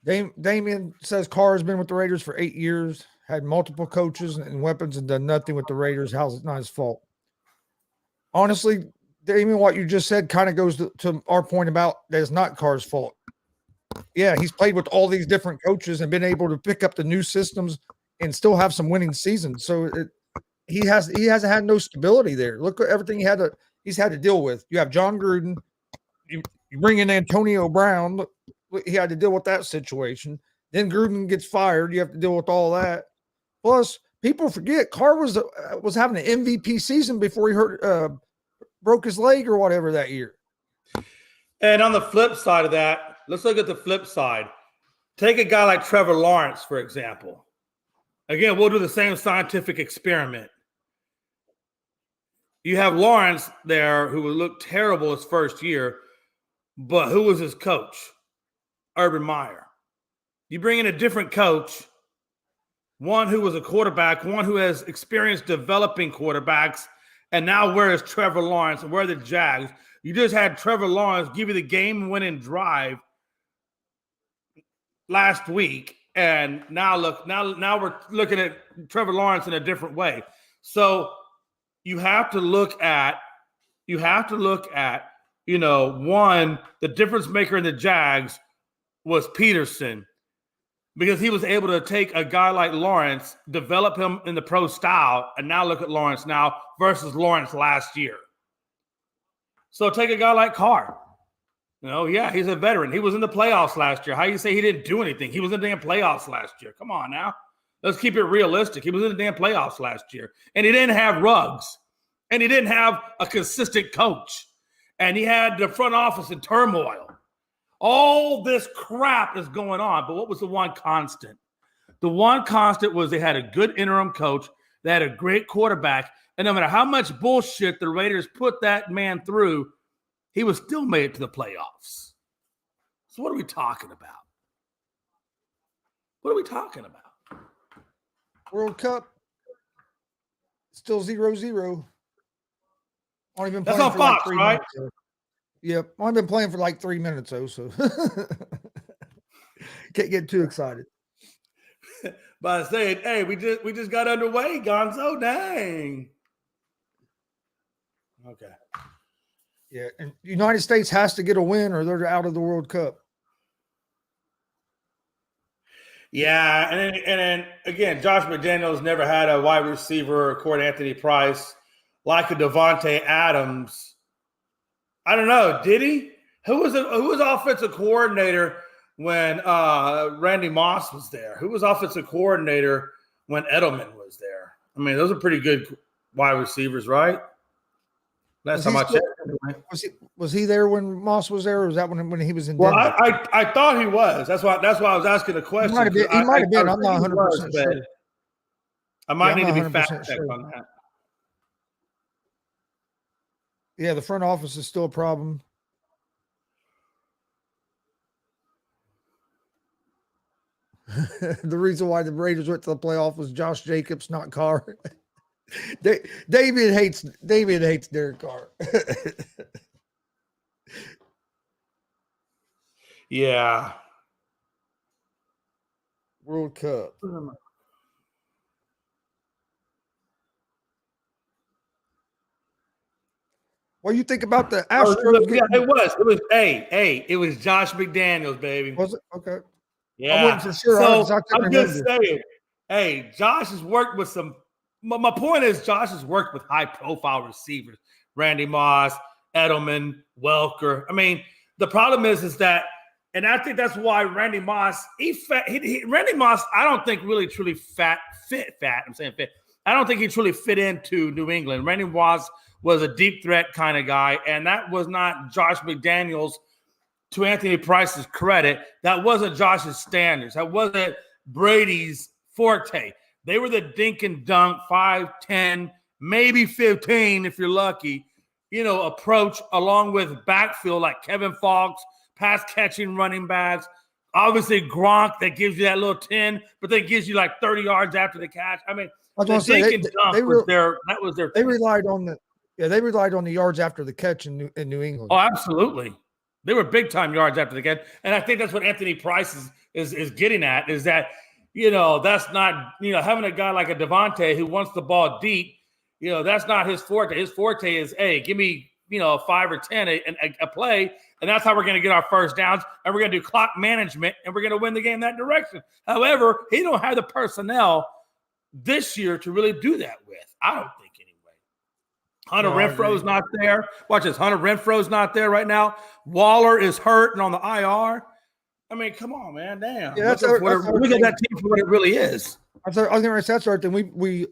you. Damien says Carr has been with the Raiders for 8 years, had multiple coaches and weapons, and done nothing with the Raiders. How's it not his fault? Honestly, Damien, what you just said kind of goes to our point about that it's not Carr's fault. Yeah, he's played with all these different coaches and been able to pick up the new systems and still have some winning seasons. So he hasn't had no stability there. Look at everything he's had to deal with. You have John Gruden. You bring in Antonio Brown. Look, he had to deal with that situation. Then Gruden gets fired. You have to deal with all that. Plus, people forget Carr was having an MVP season before he broke his leg or whatever that year. And on the flip side of that, let's look at the flip side. Take a guy like Trevor Lawrence, for example. Again, we'll do the same scientific experiment. You have Lawrence there who would look terrible his first year, but who was his coach? Urban Meyer. You bring in a different coach, one who was a quarterback, one who has experience developing quarterbacks, and now where is Trevor Lawrence and where are the Jags? You just had Trevor Lawrence give you the game-winning drive last week, and now we're looking at Trevor Lawrence in a different way. So you have to look at, one, the difference maker in the Jags was Peterson, because he was able to take a guy like Lawrence, develop him in the pro style, and now look at Lawrence now versus Lawrence last year. So take a guy like Carr. He's a veteran. He was in the playoffs last year. How you say he didn't do anything? He was in the damn playoffs last year. Come on now. Let's keep it realistic. He was in the damn playoffs last year. And he didn't have Ruggs. And he didn't have a consistent coach. And he had the front office in turmoil. All this crap is going on. But what was the one constant? The one constant was they had a good interim coach. They had a great quarterback. And no matter how much bullshit the Raiders put that man through, he was still made it to the playoffs. So what are we talking about? What are we talking about? World Cup, still 0-0. Only been That's playing on for Fox, like 3 right? minutes. Yep, I've been playing for like 3 minutes though, so can't get too excited. But I said, hey, we just got underway, Gonzo. Dang. Okay. Yeah, and the United States has to get a win or they're out of the World Cup. Yeah, and then again, Josh McDaniels never had a wide receiver, according to Anthony Price, like a Devontae Adams. I don't know, did he? Who was offensive coordinator when Randy Moss was there? Who was offensive coordinator when Edelman was there? I mean, those are pretty good wide receivers, right? Last time I checked. Was he there when Moss was there, or was that when he was in Well, Denver? I thought he was. That's why I was asking the question. He might have been. I'm not 100% sure. I might need to be fact checked on that. Yeah, the front office is still a problem. The reason why the Raiders went to the playoff was Josh Jacobs, not Carr. David hates Derek Carr. Yeah. World Cup. What do you think about the Astros? It was Josh McDaniels, baby. Was it? Okay. Yeah. I wasn't for sure. So I'm just saying, hey, Josh has worked with some. My point is, Josh has worked with high-profile receivers: Randy Moss, Edelman, Welker. I mean, the problem is that, and I think that's why Randy Moss, Randy Moss, I don't think really truly fit. I'm saying fit. I don't think he truly fit into New England. Randy Moss was a deep threat kind of guy, and that was not Josh McDaniels. To Anthony Price's credit, that wasn't Josh's standards. That wasn't Brady's forte. They were the dink and dunk, 5, 10, maybe 15 if you're lucky, approach along with backfield like Kevin Fox, pass catching running backs. Obviously, Gronk that gives you that little 10, but then gives you like 30 yards after the catch. I mean, the dink and dunk was their they relied on the yards after the catch in New England. Oh, absolutely. They were big-time yards after the catch. And I think that's what Anthony Price is getting at, is that, that's not, having a guy like a Devontae who wants the ball deep, that's not his forte. His forte is, hey, give me, 5 or 10 a play, and that's how we're going to get our first downs, and we're going to do clock management, and we're going to win the game that direction. However, he don't have the personnel this year to really do that with. I don't think anyway. Hunter Renfro's not there. Watch this. Hunter Renfro's not there right now. Waller is hurt and on the IR. I mean, come on, man. Damn. Yeah, look at that team for what it really is. I was going to say that's our thing. We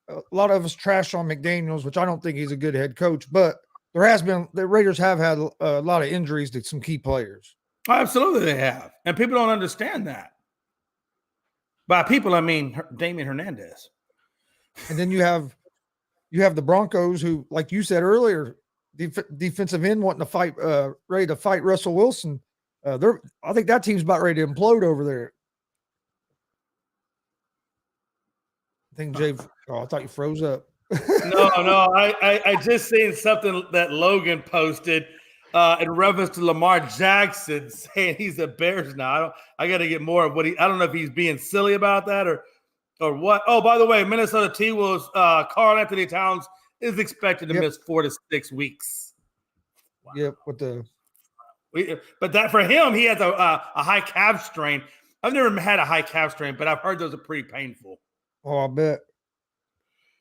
a lot of us trash on McDaniels, which I don't think he's a good head coach, but the Raiders have had a lot of injuries to some key players. Oh, absolutely they have. And people don't understand that. By people, I mean Damian Hernandez. And then you have the Broncos who, like you said earlier, defensive end wanting to fight, ready to fight Russell Wilson. I think that team's about ready to implode over there. I think Jay. I thought you froze up. No. I just seen something that Logan posted in reference to Lamar Jackson saying he's a Bears now. I got to get more of what I don't know if he's being silly about that or what. Oh, by the way, Minnesota T-Wolves, Karl Anthony Towns is expected to miss 4 to 6 weeks. Wow. Yep, but that for him, he has a high calf strain. I've never had a high calf strain, but I've heard those are pretty painful. Oh, I bet.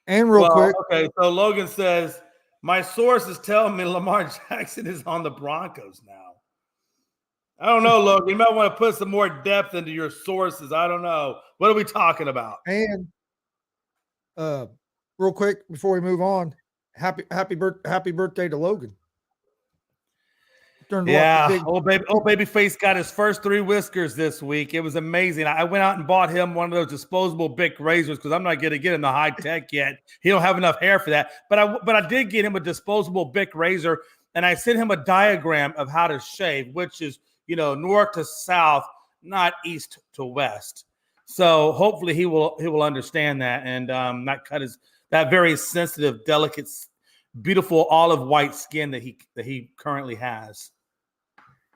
And quick. Okay, so Logan says, my sources tell me Lamar Jackson is on the Broncos now. I don't know, Logan. You might want to put some more depth into your sources. I don't know. What are we talking about? And real quick before we move on, happy birthday to Logan. Old baby face got his first 3 whiskers this week. It was amazing. I went out and bought him one of those disposable Bic razors because I'm not going to get him the high tech yet. He don't have enough hair for that. But I did get him a disposable Bic razor, and I sent him a diagram of how to shave, which is north to south, not east to west. So hopefully he will understand that and not cut that very sensitive, delicate, beautiful olive white skin that he currently has.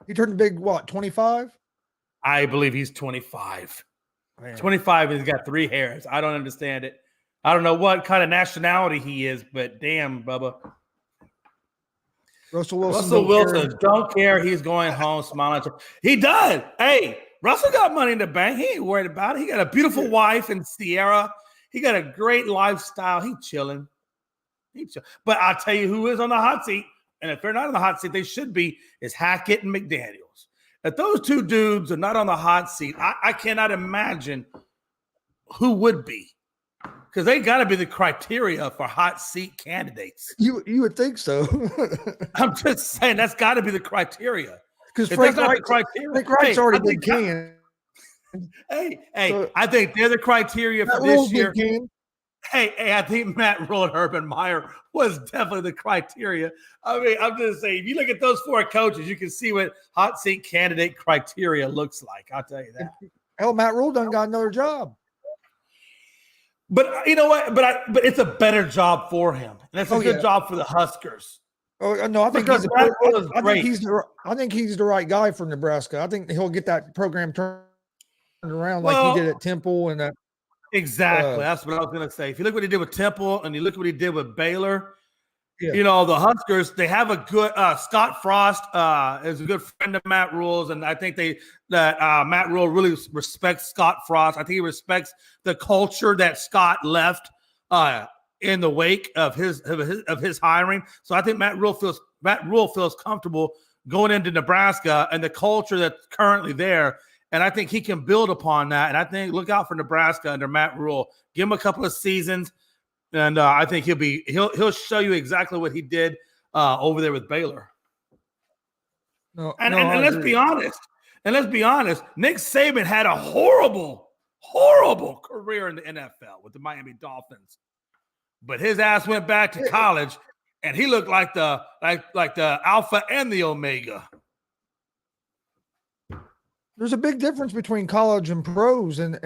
He turned big, 25? I believe he's 25. Man. 25 and he's got 3 hairs. I don't understand it. I don't know what kind of nationality he is, but damn, Bubba. Russell Wilson don't care. He's going home smiling. He does. Hey, Russell got money in the bank. He ain't worried about it. He got a beautiful wife in Sierra. He got a great lifestyle. He chilling. But I'll tell you who is on the hot seat. And if they're not on the hot seat, they should be, is Hackett and McDaniels. If those 2 dudes are not on the hot seat, I cannot imagine who would be. Because they got to be the criteria for hot seat candidates. You would think so. I'm just saying that's got to be the criteria. Because Frank Wright's already been canned. Hey, so, I think they're the criteria for this year. Hey, I think Matt Rule and Urban Meyer was definitely the criteria. I mean, I'm just saying, if you look at those 4 coaches, you can see what hot seat candidate criteria looks like. I'll tell you that. Hell, Matt Rule done got another job. But you know what? But it's a better job for him, and it's a good job for the Huskers. Oh no, I think he's the right guy for Nebraska. I think he'll get that program turned around like he did at Temple and that. Exactly, that's what I was going to say. If you look what he did with Temple and you look what he did with Baylor, you know the Huskers. They have a good Scott Frost is a good friend of Matt Rule's, and I think Matt Rule really respects Scott Frost. I think he respects the culture that Scott left in the wake of his hiring. So I think Matt Rule feels comfortable going into Nebraska and the culture that's currently there. And I think he can build upon that. And I think look out for Nebraska under Matt Rule. Give him a couple of seasons, and I think he'll show you exactly what he did over there with Baylor. And let's be honest. And let's be honest. Nick Saban had a horrible career in the NFL with the Miami Dolphins, but his ass went back to college, and he looked like the alpha and the omega. There's a big difference between college and pros, and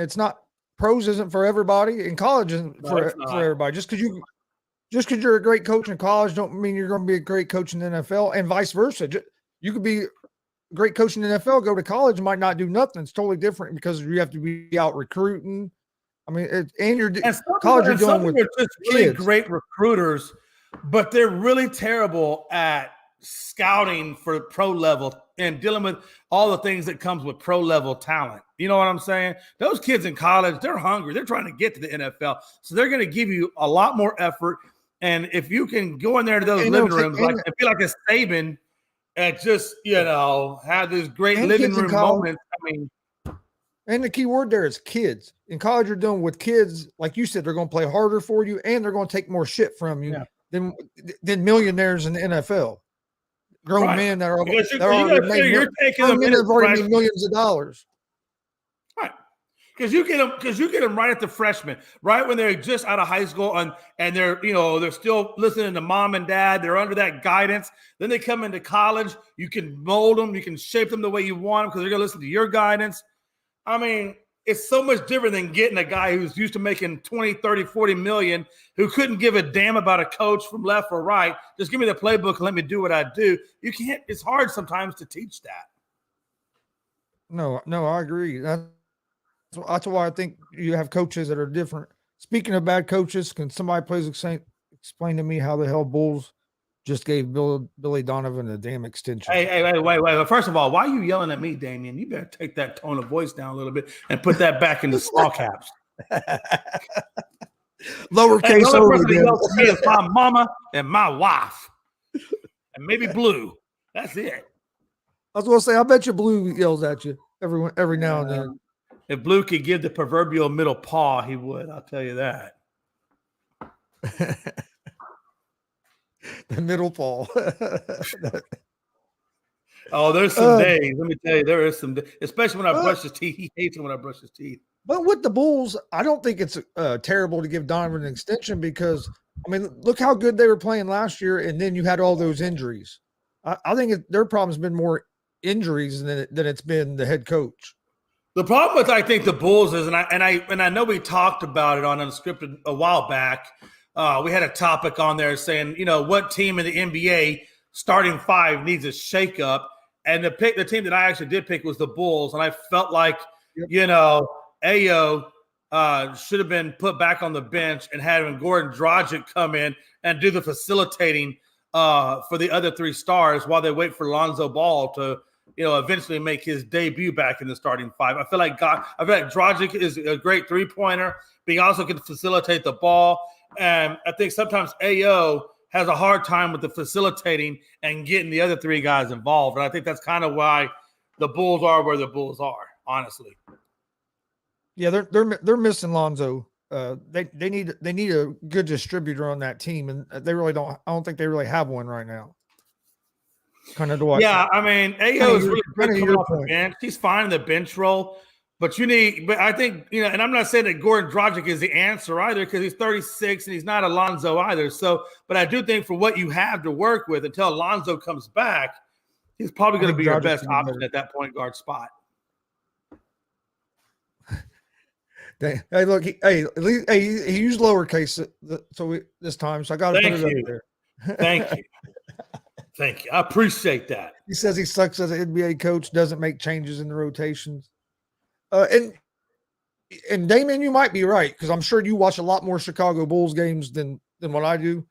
pros isn't for everybody, and college isn't for everybody. Just because you're a great coach in college don't mean you're going to be a great coach in the NFL, and vice versa. You could be a great coach in the NFL, go to college, and might not do nothing. It's totally different because you have to be out recruiting. I mean, college you're dealing with just really great recruiters, but they're really terrible at scouting for pro level and dealing with all the things that comes with pro level talent. You know what I'm saying? Those kids in college, they're hungry. They're trying to get to the NFL. So they're going to give you a lot more effort. And if you can go in there to those living rooms, like I feel like a Saban and just, have this great living room moments. I mean, and the key word there is kids. In college, you're dealing with kids, like you said, they're going to play harder for you and they're going to take more shit from you than millionaires in the NFL. Grown men that are already made millions of dollars. Right. Because you get them right at the freshman, right when they're just out of high school and they're still listening to mom and dad. They're under that guidance. Then they come into college. You can mold them. You can shape them the way you want them because they're going to listen to your guidance. I mean, it's so much different than getting a guy who's used to making 20, 30, 40 million, who couldn't give a damn about a coach from left or right. Just give me the playbook and let me do what I do. You can't, it's hard sometimes to teach that. No, I agree. That's why I think you have coaches that are different. Speaking of bad coaches, can somebody please explain to me how the hell Bulls just gave Billy Donovan a damn extension? Hey, wait. First of all, why are you yelling at me, Damien? You better take that tone of voice down a little bit and put that back into small caps. Lowercase over is my mama and my wife. And maybe Blue. That's it. I was going to say, I bet you Blue yells at you every now and then. If Blue could give the proverbial middle paw, he would. I'll tell you that. The middle paw. Oh, there's some days. Let me tell you, there is some days, especially when I brush his teeth. He hates it when I brush his teeth. But with the Bulls, I don't think it's terrible to give Donovan an extension because, I mean, look how good they were playing last year, and then you had all those injuries. I think their problem's been more injuries than it's been the head coach. The problem with, I think, the Bulls is, and I know we talked about it on Unscripted a while back. We had a topic on there saying, what team in the NBA starting five needs a shakeup, and the team that I actually did pick was the Bulls, and I felt like, Ayo should have been put back on the bench and having Gordon Dragic come in and do the facilitating for the other three stars while they wait for Lonzo Ball to, eventually make his debut back in the starting five. I feel like Dragic is a great three-pointer, but he also can facilitate the ball. And I think sometimes Ayo has a hard time with the facilitating and getting the other three guys involved. And I think that's kind of why the Bulls are where the Bulls are, honestly. Yeah, they're missing Lonzo. They need a good distributor on that team, and they really don't. I don't think they really have one right now. Kind of what? Yeah, I mean, Ayo is really good coming off the bench. He's fine in the bench role, but I think, and I'm not saying that Goran Dragic is the answer either, because he's 36 and he's not Alonzo either. So, but I do think for what you have to work with until Alonzo comes back, he's probably going to be your best option at that point guard spot. Hey, look, he used lowercase this time, so I got to put it up there. Thank you. Thank you. I appreciate that. He says he sucks as an NBA coach, doesn't make changes in the rotations. And Damon, you might be right, because I'm sure you watch a lot more Chicago Bulls games than what I do.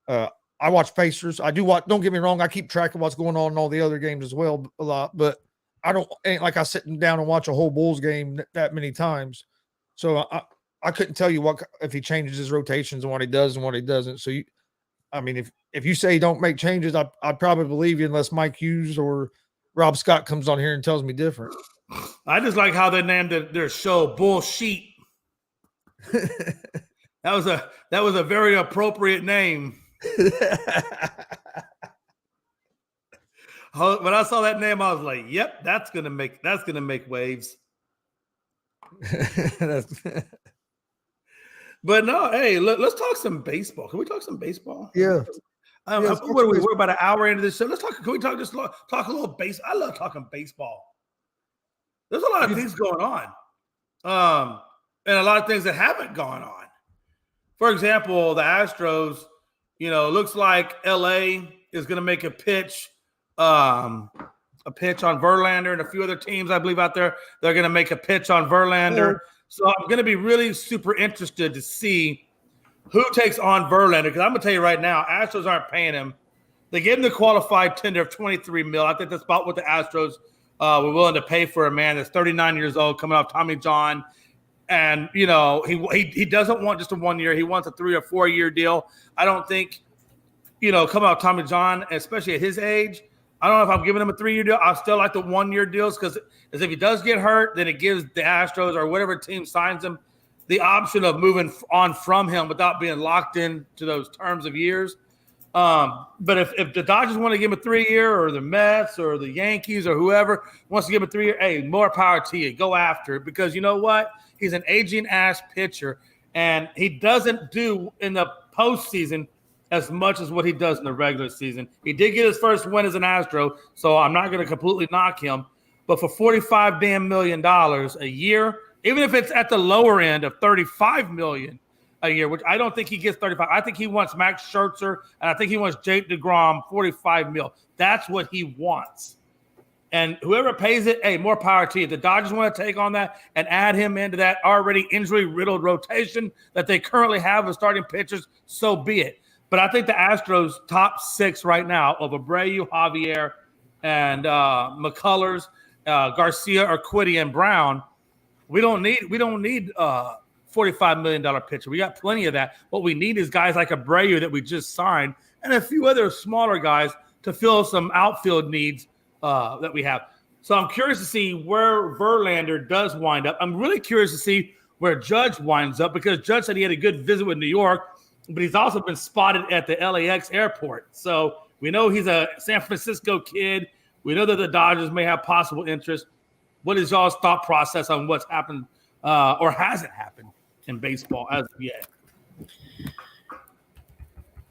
I watch Pacers. I do watch. Don't get me wrong. I keep track of what's going on in all the other games as well a lot, but ain't like I sitting down and watch a whole Bulls game that many times. So I couldn't tell you if he changes his rotations and what he does and what he doesn't. So if you say don't make changes, I'd probably believe you unless Mike Hughes or Rob Scott comes on here and tells me different. I just like how they named their show Bullshit. That was a very appropriate name. When I saw that name, I was like, "Yep, that's gonna make waves." But no, hey, let's talk some baseball. Can we talk some baseball? Yeah. We're about an hour into this show. Let's talk. Can we talk a little base? I love talking baseball. There's a lot of things going on, and a lot of things that haven't gone on. For example, the Astros. Looks like LA is going to make a pitch on Verlander, and a few other teams, I believe, out there. They're going to make a pitch on Verlander. So I'm going to be really super interested to see who takes on Verlander, because I'm going to tell you right now, Astros aren't paying him. They gave him the qualified tender of $23 million. I think that's about what the Astros were willing to pay for a man that's 39 years old, coming off Tommy John. And, he doesn't want just a 1 year. He wants a 3 or 4 year deal. I don't think, coming off Tommy John, especially at his age, I don't know if I'm giving him a 3 year deal. I still like the 1 year deals, because if he does get hurt, then it gives the Astros or whatever team signs him the option of moving on from him without being locked in to those terms of years. But if the Dodgers want to give him a 3 year, or the Mets or the Yankees or whoever wants to give him a 3 year, hey, more power to you. Go after it, because you know what? He's an aging ass pitcher, and he doesn't do in the postseason as much as what he does in the regular season. He did get his first win as an Astro, so I'm not going to completely knock him. But for $45 million a year, even if it's at the lower end of $35 million a year, which I don't think he gets 35. I think he wants Max Scherzer, and I think he wants Jake DeGrom, $45 million. That's what he wants. And whoever pays it, hey, more power to you. The Dodgers want to take on that and add him into that already injury-riddled rotation that they currently have of starting pitchers, so be it. But I think the Astros' top 6 right now of Abreu, Javier, and McCullers, Garcia, Urquidy, and Brown, we don't need $45 million pitcher. We got plenty of that. What we need is guys like Abreu that we just signed, and a few other smaller guys to fill some outfield needs that we have. So I'm curious to see where Verlander does wind up. I'm really curious to see where Judge winds up, because Judge said he had a good visit with New York, but he's also been spotted at the LAX airport. So we know he's a San Francisco kid. We know that the Dodgers may have possible interest. What is y'all's thought process on what's happened or hasn't happened in baseball as of yet?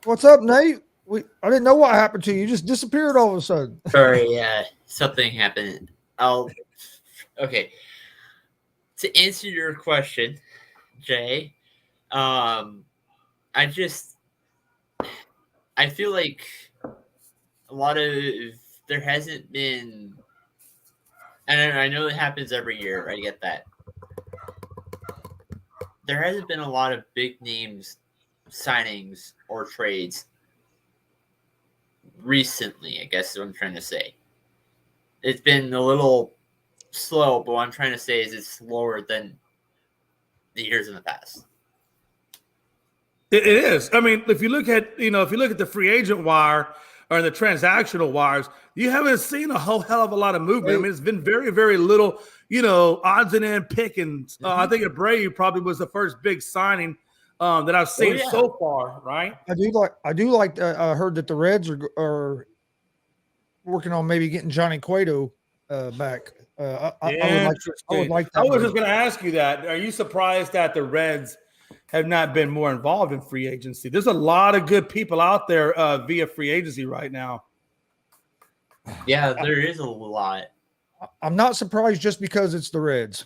What's up, Nate? I didn't know what happened to you. You just disappeared all of a sudden. Sorry, yeah, something happened. Okay. To answer your question, Jay, I feel like there hasn't been, and I know it happens every year. I get that. There hasn't been a lot of big names signings or trades recently, I guess is what I'm trying to say. It's been a little slow, but what I'm trying to say is it's slower than the years in the past. It is. I mean, if you look at the free agent wire or in the transactional wires, you haven't seen a whole hell of a lot of movement. I mean, it's been very, very little, odds and end pickings. I think Abreu probably was the first big signing that I've seen so far, right? I do like. I heard that the Reds are working on maybe getting Johnny Cueto back. I would like that. I was just going to ask you that. Are you surprised that the Reds have not been more involved in free agency? There's a lot of good people out there via free agency right now. Yeah, there is a lot. I'm not surprised just because it's the Reds.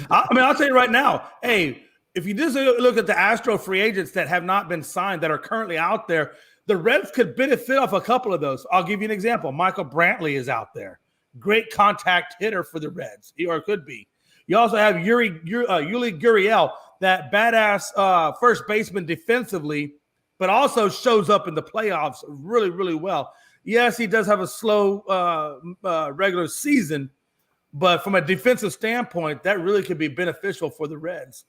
I'll tell you right now. Hey, if you just look at the Astro free agents that have not been signed that are currently out there, the Reds could benefit off a couple of those. I'll give you an example. Michael Brantley is out there. Great contact hitter for the Reds, or could be. You also have Yuli Gurriel, that badass first baseman defensively, but also shows up in the playoffs really, really well. Yes, he does have a slow regular season, but from a defensive standpoint, that really could be beneficial for the Reds.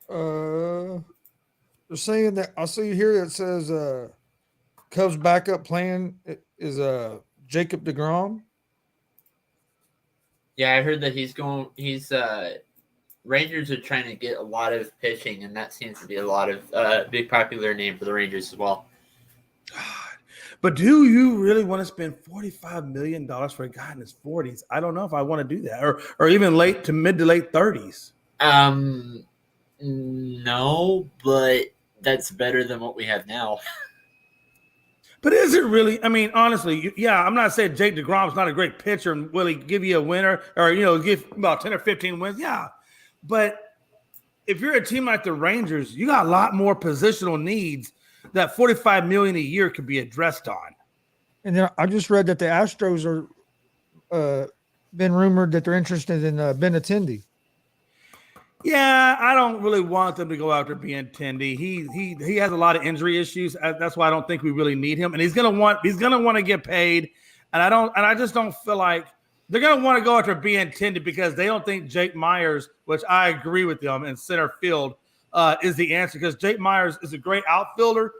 They're saying that I see here that says Cubs backup plan is Jacob deGrom. Yeah, I heard that he's Rangers are trying to get a lot of pitching, and that seems to be a lot of big popular name for the Rangers as well. God. But do you really want to spend $45 million for a guy in his 40s? I don't know if I want to do that, or even mid to late 30s. No, but that's better than what we have now. But is it really? I mean, honestly, I'm not saying Jake DeGrom's not a great pitcher and will he give you a winner or, give about 10 or 15 wins? Yeah. But if you're a team like the Rangers, you got a lot more positional needs that $45 million a year could be addressed on. And then I just read that the Astros are been rumored that they're interested in Benintendi. Yeah, I don't really want them to go after Benintendi. He has a lot of injury issues. That's why I don't think we really need him. And he's gonna want to get paid. And I just don't feel like they're gonna want to go after Benintendi because they don't think Jake Myers, which I agree with them in center field, is the answer. Because Jake Myers is a great outfielder,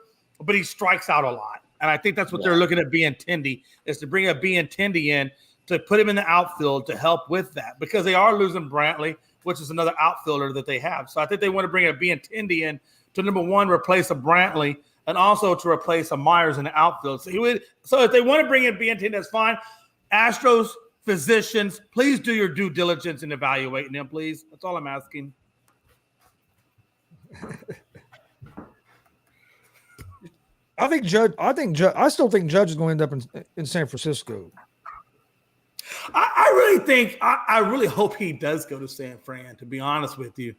but he strikes out a lot. And I think that's what they're looking at Benintendi, is to bring a Benintendi in to put him in the outfield to help with that, because they are losing Brantley, which is another outfielder that they have. So I think they want to bring a Benintendi in to, number one, replace a Brantley, and also to replace a Myers in the outfield. So if they want to bring in Benintendi, that's fine. Astros, physicians, please do your due diligence in evaluating them, please. That's all I'm asking. I still think Judge is going to end up in San Francisco. I really hope he does go to San Fran, to be honest with you.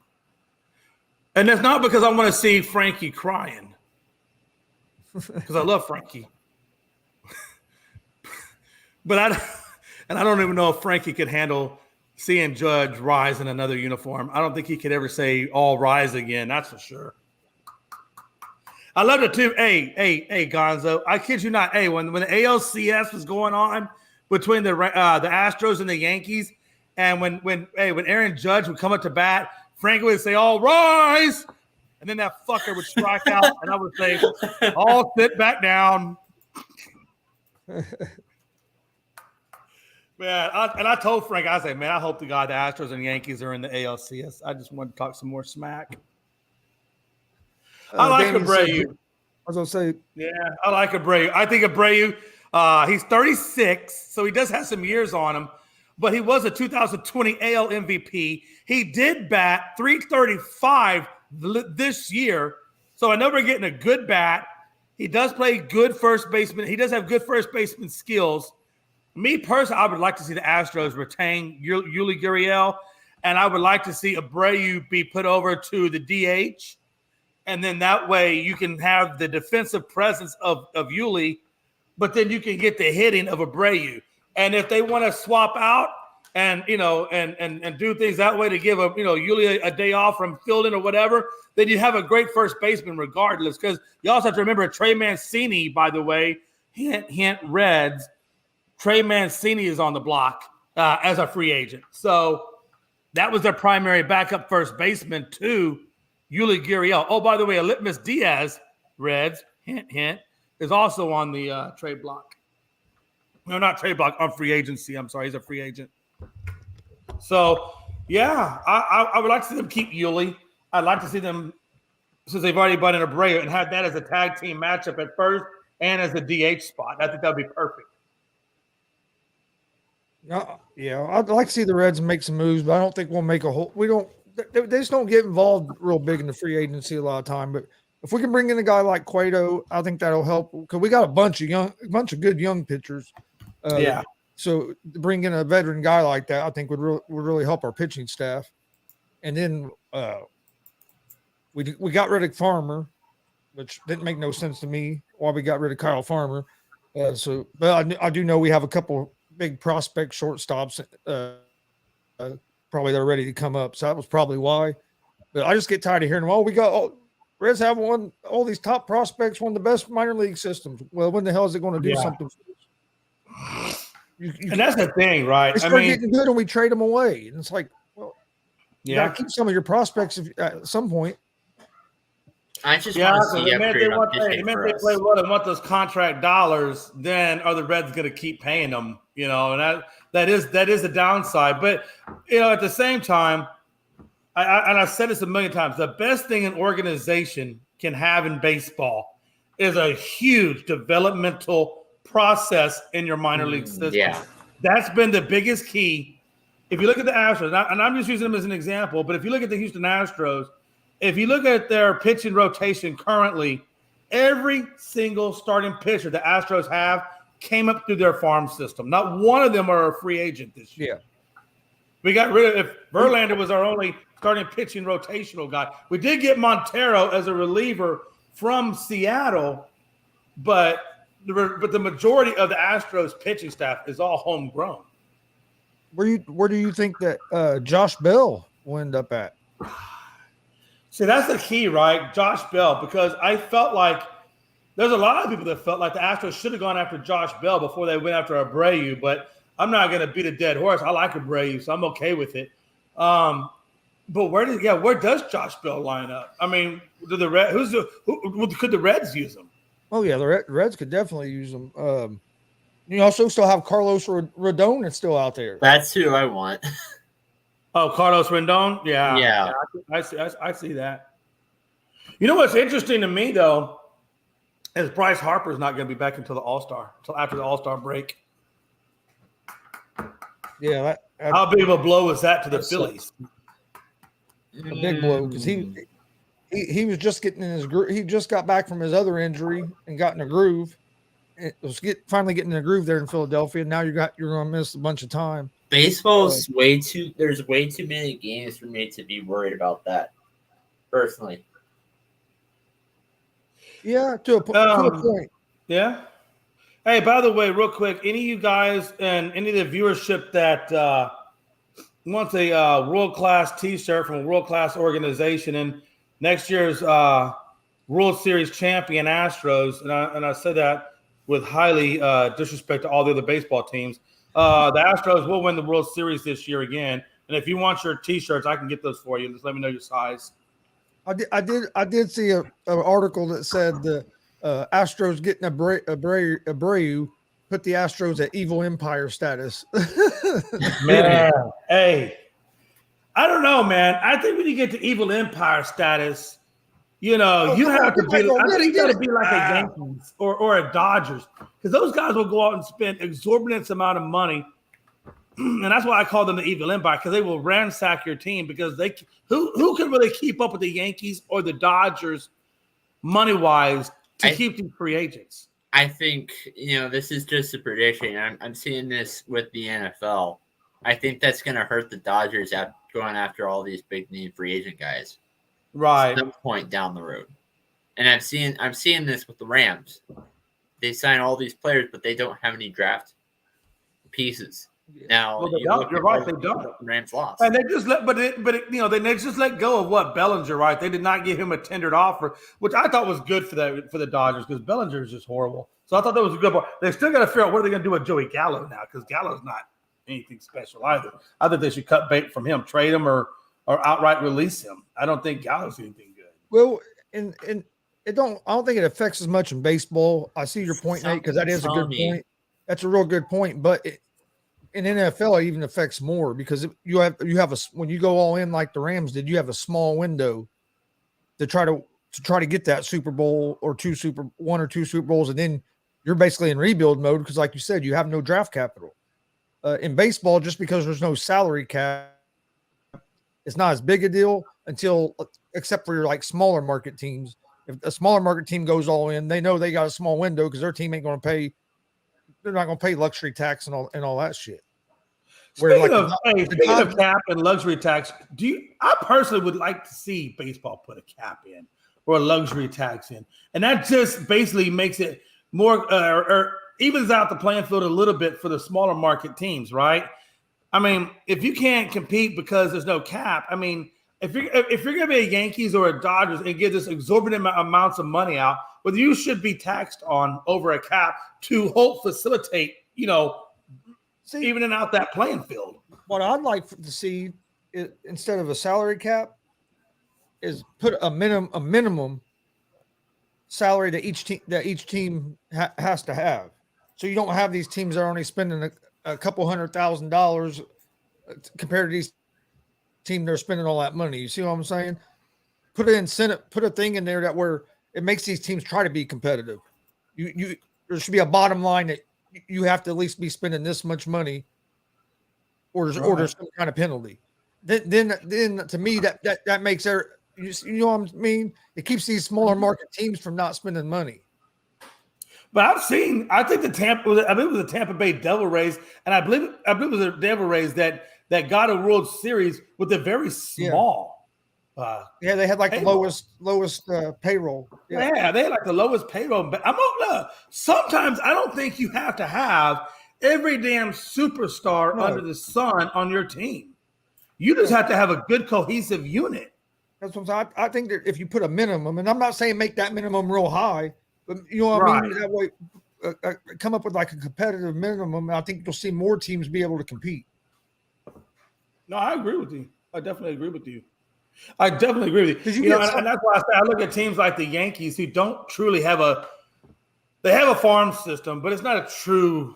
And that's not because I want to see Frankie crying, because I love Frankie. But I don't even know if Frankie could handle seeing Judge rise in another uniform. I don't think he could ever say all rise again. That's for sure. I love it too. Hey, Gonzo. I kid you not. Hey, when the ALCS was going on between the Astros and the Yankees, and when Aaron Judge would come up to bat, Frankie would say, "All rise," and then that fucker would strike out, and I would say, "All sit back down." Man, I told Frank, I said, "Man, I hope to God the Astros and Yankees are in the ALCS. I just want to talk some more smack." I like Abreu. I was gonna say, yeah, I like Abreu. I think Abreu. He's 36, so he does have some years on him, but he was a 2020 AL MVP. He did bat .335 this year, so I know we're getting a good bat. He does play good first baseman. He does have good first baseman skills. Me personally, I would like to see the Astros retain Yuli Gurriel, and I would like to see Abreu be put over to the DH, and then that way you can have the defensive presence of Yuli, but then you can get the hitting of Abreu. And if they want to swap out and do things that way to give Yuli a day off from fielding or whatever, then you have a great first baseman regardless. Because you also have to remember Trey Mancini, by the way, hint Reds. Trey Mancini is on the block as a free agent. So that was their primary backup first baseman to Yuli Gurriel. Oh, by the way, Litmus Diaz, Reds, hint, hint, is also on the trade block. No, not trade block, on free agency. I'm sorry, he's a free agent. So, yeah, I would like to see them keep Yuli. I'd like to see them, since they've already brought in Abreu, and have that as a tag team matchup at first and as a DH spot. I think that would be perfect. Yeah, I'd like to see the Reds make some moves, but I don't think we'll make a whole. We don't. They just don't get involved real big in the free agency a lot of time. But if we can bring in a guy like Cueto, I think that'll help because we got a bunch of good young pitchers. Yeah. So to bring in a veteran guy like that, I think would really help our pitching staff. And then we got rid of Farmer, which didn't make no sense to me. Why we got rid of Kyle Farmer? But I do know we have a couple big prospect shortstops. Probably they're ready to come up. So that was probably why. But I just get tired of hearing, we got Reds have all these top prospects, one of the best minor league systems. Well, when the hell is it going to do something for us? And that's the thing, right? They start getting good and we trade them away. And it's like, you got to keep some of your prospects at some point. I just want to see upgrade on pitching for us. They play well and want those contract dollars, then are the Reds going to keep paying them? And that is the downside. But at the same time, I've said this a million times, the best thing an organization can have in baseball is a huge developmental process in your minor league system. Yeah. That's been the biggest key. If you look at the Astros, and I'm just using them as an example, but if you look at the Houston Astros, if you look at their pitching rotation currently, every single starting pitcher the Astros have came up through their farm system. Not one of them are a free agent this year. Yeah. We got rid of – if Verlander was our only starting pitching rotational guy. We did get Montero as a reliever from Seattle, but the majority of the Astros pitching staff is all homegrown. Where do you think that Josh Bell will end up at? See, that's the key, right? Josh Bell, because I felt like there's a lot of people that felt like the Astros should have gone after Josh Bell before they went after Abreu, but I'm not going to beat a dead horse. I like Abreu, so I'm okay with it. But where does Josh Bell line up? I mean, could the Reds use him? Oh yeah, the Reds could definitely use them. You also still have Carlos Rodon that's still out there. That's who I want. Oh, Carlos Rendon? Yeah. I see that. You know what's interesting to me, though, is Bryce Harper's not going to be back until after the All-Star break. Yeah. How big of a blow is that to the Phillies? A big blow because he was just getting in his groove. He just got back from his other injury and got in a groove. It was finally getting in a groove there in Philadelphia. Now you're going to miss a bunch of time. Baseball's there's way too many games for me to be worried about that, personally. Yeah, to a point. Yeah. Hey, by the way, real quick, any of you guys and any of the viewership that wants a world-class T-shirt from a world-class organization and next year's World Series champion Astros, and I said that with highly disrespect to all the other baseball teams, the Astros will win the World Series this year again. And if you want your T-shirts, I can get those for you. Just let me know your size. I did see an article that said the Astros getting Abreu put the Astros at evil empire status. Man, hey, I don't know, man. I think when you get to evil empire status, you have to be. I think you got to be like a Yankees or a Dodgers, because those guys will go out and spend exorbitant amount of money, and that's why I call them the evil empire, because they will ransack your team, because who can really keep up with the Yankees or the Dodgers money wise to keep these free agents. I think this is just a prediction. I'm seeing this with the NFL. I think that's going to hurt the Dodgers going after all these big name free agent guys. Right. At some point down the road. And I'm seeing this with the Rams. They sign all these players, but they don't have any draft pieces. Now you're right, they don't. The Rams lost. And they just they just let go of what Bellinger, right? They did not give him a tendered offer, which I thought was good for the Dodgers, because Bellinger is just horrible. So I thought that was a good part. They still got to figure out what are they going to do with Joey Gallo now, because Gallo's not anything special either. I think they should cut bait from him, trade him, or outright release him. I don't think Gallo's anything good. Well, and I don't think it affects as much in baseball. I see your point, Nate, because that is a good point. That's a real good point. But in NFL, it even affects more because you have when you go all in like the Rams did, you have a small window to try to get that Super Bowl or one or two Super Bowls, and then you're basically in rebuild mode because, like you said, you have no draft capital. In baseball, just because there's no salary cap, it's not as big a deal except for your like smaller market teams. If a smaller market team goes all in, they know they got a small window because their team ain't going to pay. They're not going to pay luxury tax and all that shit. Speaking of cap and luxury tax, I personally would like to see baseball put a cap in or a luxury tax in, and that just basically makes it more or evens out the playing field a little bit for the smaller market teams, right? I mean, if you can't compete because there's no cap, I mean, if you're going to be a Yankees or a Dodgers and give this exorbitant amounts of money out, well, you should be taxed on over a cap to facilitate, evening out that playing field. What I'd like to see instead of a salary cap is put a minimum salary that each team has to have. So you don't have these teams that are only spending a couple $100,000 compared to these teams that are spending all that money. You see what I'm saying? Put an incentive, put a thing in there where it makes these teams try to be competitive. There should be a bottom line that you have to at least be spending this much money, or there's some kind of penalty. Then to me that makes you know what I mean? It keeps these smaller market teams from not spending money. But I think it was the Tampa Bay Devil Rays, and I believe it was the Devil Rays that got a World Series with a very small. They had like payroll. the lowest payroll. Yeah, they had like the lowest payroll. But sometimes I don't think you have to have every damn superstar under the sun on your team. You just have to have a good cohesive unit. That's what I'm saying. I think that if you put a minimum, and I'm not saying make that minimum real high, but you know what I mean? That way, come up with like a competitive minimum, and I think you'll see more teams be able to compete. No, I agree with you. I definitely agree with you. And that's why I say I look at teams like the Yankees who don't truly have they have a farm system, but it's not a true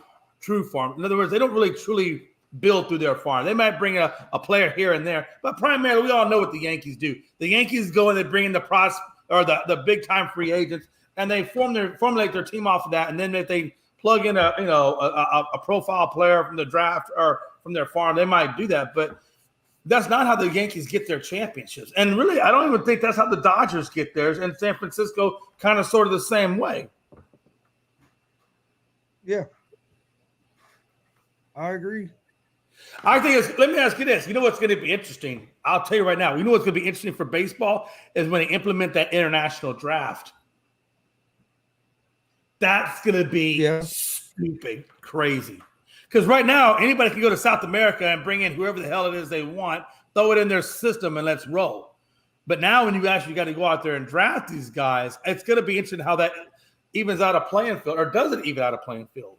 farm. In other words, they don't really truly build through their farm. They might bring a player here and there, but primarily we all know what the Yankees do. The Yankees go and they bring in the big time free agents, and they formulate their team off of that, and then if they plug in a profile player from the draft or from their farm, they might do that, but that's not how the Yankees get their championships. And really, I don't even think that's how the Dodgers get theirs, and San Francisco kind of sort of the same way. Yeah. I agree. I think let me ask you this. You know what's going to be interesting? I'll tell you right now. You know what's going to be interesting for baseball is when they implement that international draft. That's going to be stupid crazy. Because right now, anybody can go to South America and bring in whoever the hell it is they want, throw it in their system, and let's roll. But now when you actually got to go out there and draft these guys, it's going to be interesting how that evens out a playing field, or does it even out a playing field?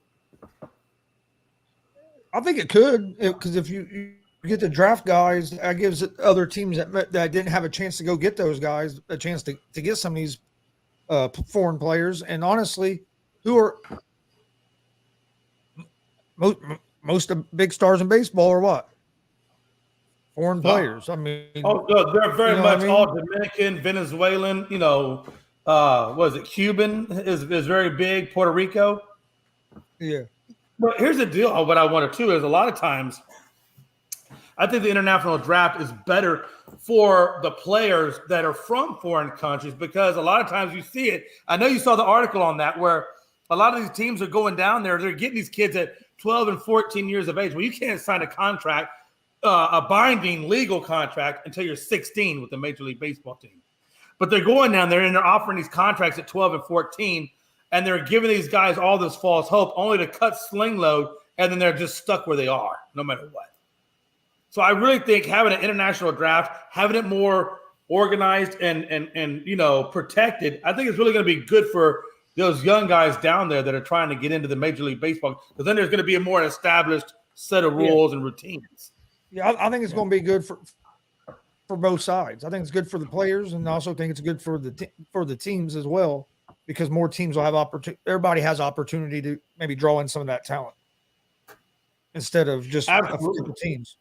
I think it could, because if you get the draft guys, that gives other teams that didn't have a chance to go get those guys a chance to get some of these foreign players. And honestly, who are most of big stars in baseball are what? Foreign players. I mean, they're very much all Dominican, Venezuelan. What is it? Cuban is very big. Puerto Rico. Yeah. But here's the deal. What I wanted to is a lot of times, I think the international draft is better for the players that are from foreign countries because a lot of times you see it. I know you saw the article on that where a lot of these teams are going down there. They're getting these kids at 12 and 14 years of age. Well, you can't sign a contract, a binding legal contract until you're 16 with the Major League Baseball team. But they're going down there and they're offering these contracts at 12 and 14. And they're giving these guys all this false hope only to cut sling load, and then they're just stuck where they are, no matter what. So I really think having an international draft, having it more organized and protected, I think it's really going to be good for those young guys down there that are trying to get into the Major League Baseball, because then there's going to be a more established set of rules and routines. Yeah, I think it's going to be good for both sides. I think it's good for the players, and I also think it's good for the teams as well, because more teams will have opportunity. Everybody has opportunity to maybe draw in some of that talent instead of just a couple teams.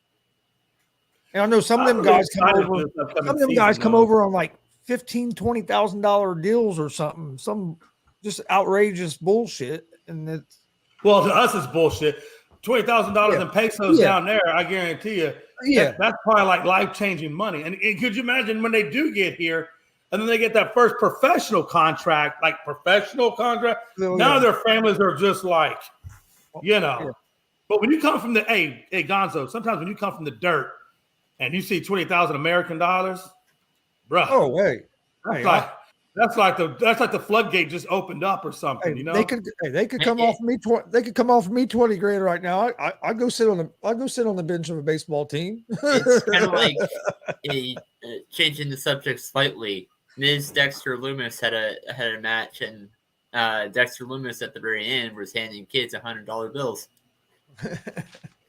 And I know some of them guys come over. Some of them guys come over on like $15,000, $20,000 deals or something. Some just outrageous bullshit, and it's to us it's bullshit. $20,000 in pesos down there, I guarantee you. Yeah, that's probably like life-changing money. And could you imagine when they do get here, and then they get that first professional contract? Now their families are just like, But when you come from the hey Gonzo, sometimes when you come from the dirt and you see 20,000 American dollars, bro. Oh wait, that's like the floodgate just opened up or something. Hey, they could come off me. They could come off me $20,000 right now. I go sit on the bench of a baseball team. It's kind of like changing the subject slightly. Ms. Dexter Loomis had a match, and Dexter Loomis at the very end was handing kids $100 bills.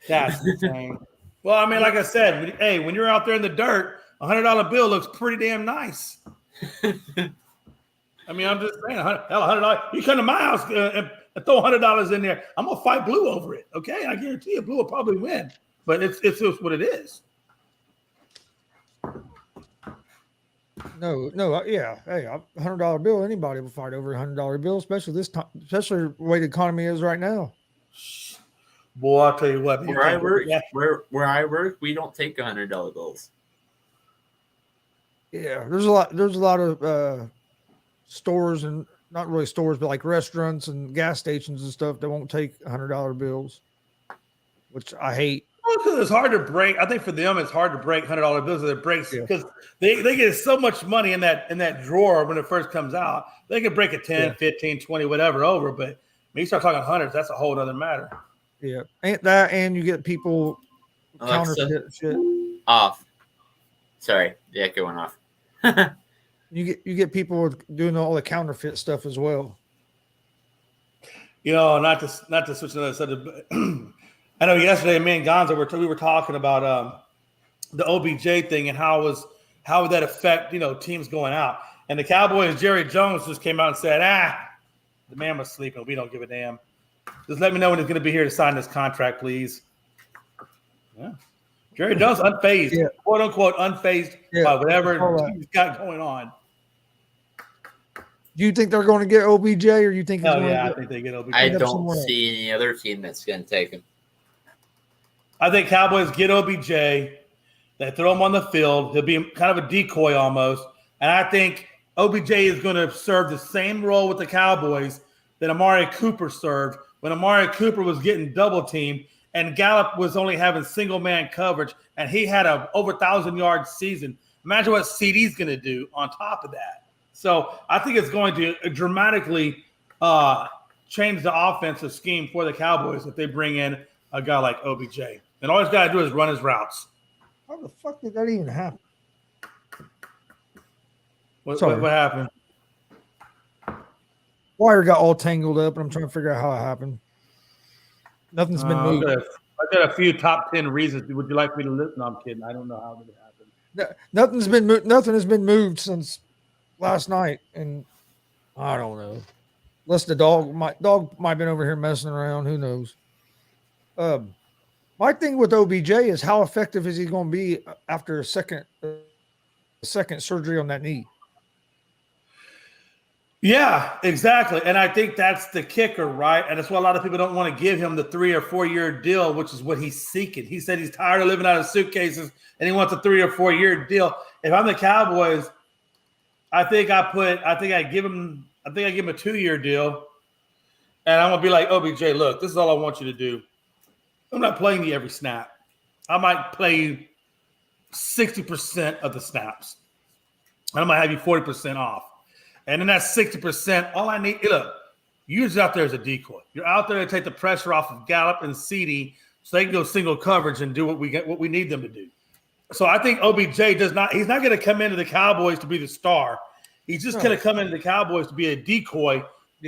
That's insane. Well, I mean, like I said, when you're out there in the dirt, $100 bill looks pretty damn nice. I mean, I'm just saying, $100. You come to my house and throw $100 in there, I'm gonna fight Blue over it. Okay, I guarantee you, Blue will probably win. But it's just what it is. No, yeah. Hey, $100 bill. Anybody will fight over $100 bill, especially this time, especially the way the economy is right now. Boy, I'll tell you what. Where I work, we don't take $100 bills. Yeah, there's a lot of stores, and not really stores, but like restaurants and gas stations and stuff that won't take $100 bills, which I hate. Because it's hard to break. I think for them, it's hard to break $100 bills. It breaks because they get so much money in that drawer when it first comes out. They can break a 10, 15, 20, whatever over. But when you start talking hundreds, that's a whole other matter. Yeah, and you get people counterfeit shit. Off. Sorry, the echo went off. You get people doing all the counterfeit stuff as well. Not to switch another subject, but I know yesterday me and Gonzo we were talking about the OBJ thing and how would that affect teams going out. And the Cowboys, Jerry Jones just came out and said, the man was sleeping. We don't give a damn. Just let me know when he's going to be here to sign this contract, please. Yeah. Jerry Jones unfazed, quote unquote unfazed by whatever he's got going on. Do you think they're going to get OBJ, or you think? I think they get OBJ. I don't see any other team that's going to take him. I think Cowboys get OBJ. They throw him on the field. He'll be kind of a decoy almost, and I think OBJ is going to serve the same role with the Cowboys that Amari Cooper served when Amari Cooper was getting double teamed. And Gallup was only having single man coverage, and he had a over 1,000-yard season. Imagine what CD's going to do on top of that. So I think it's going to dramatically change the offensive scheme for the Cowboys if they bring in a guy like OBJ. And all he's got to do is run his routes. How the fuck did that even happen? What happened? Wire got all tangled up, and I'm trying to figure out how it happened. Nothing's been moved. I've got a few top 10 reasons. Would you like me to listen? No, I'm kidding. I don't know how it happened. Nothing's been moved. Nothing has been moved since last night, and I don't know. Unless the dog might have been over here messing around. Who knows? My thing with OBJ is how effective is he going to be after a second surgery on that knee? Yeah, exactly. And I think that's the kicker, right? And that's why a lot of people don't want to give him the 3 or 4 year deal, which is what he's seeking. He said he's tired of living out of suitcases and he wants a 3 or 4 year deal. If I'm the Cowboys, I think I give him a 2-year deal. And I'm gonna be like, OBJ, look, this is all I want you to do. I'm not playing you every snap. I might play you 60% of the snaps. I'm gonna have you 40% off. And in that 60%, all I need, look, you're just out there as a decoy. You're out there to take the pressure off of Gallup and CD so they can go single coverage and do what we need them to do. So I think OBJ he's not going to come into the Cowboys to be the star. He's just going to come into the Cowboys to be a decoy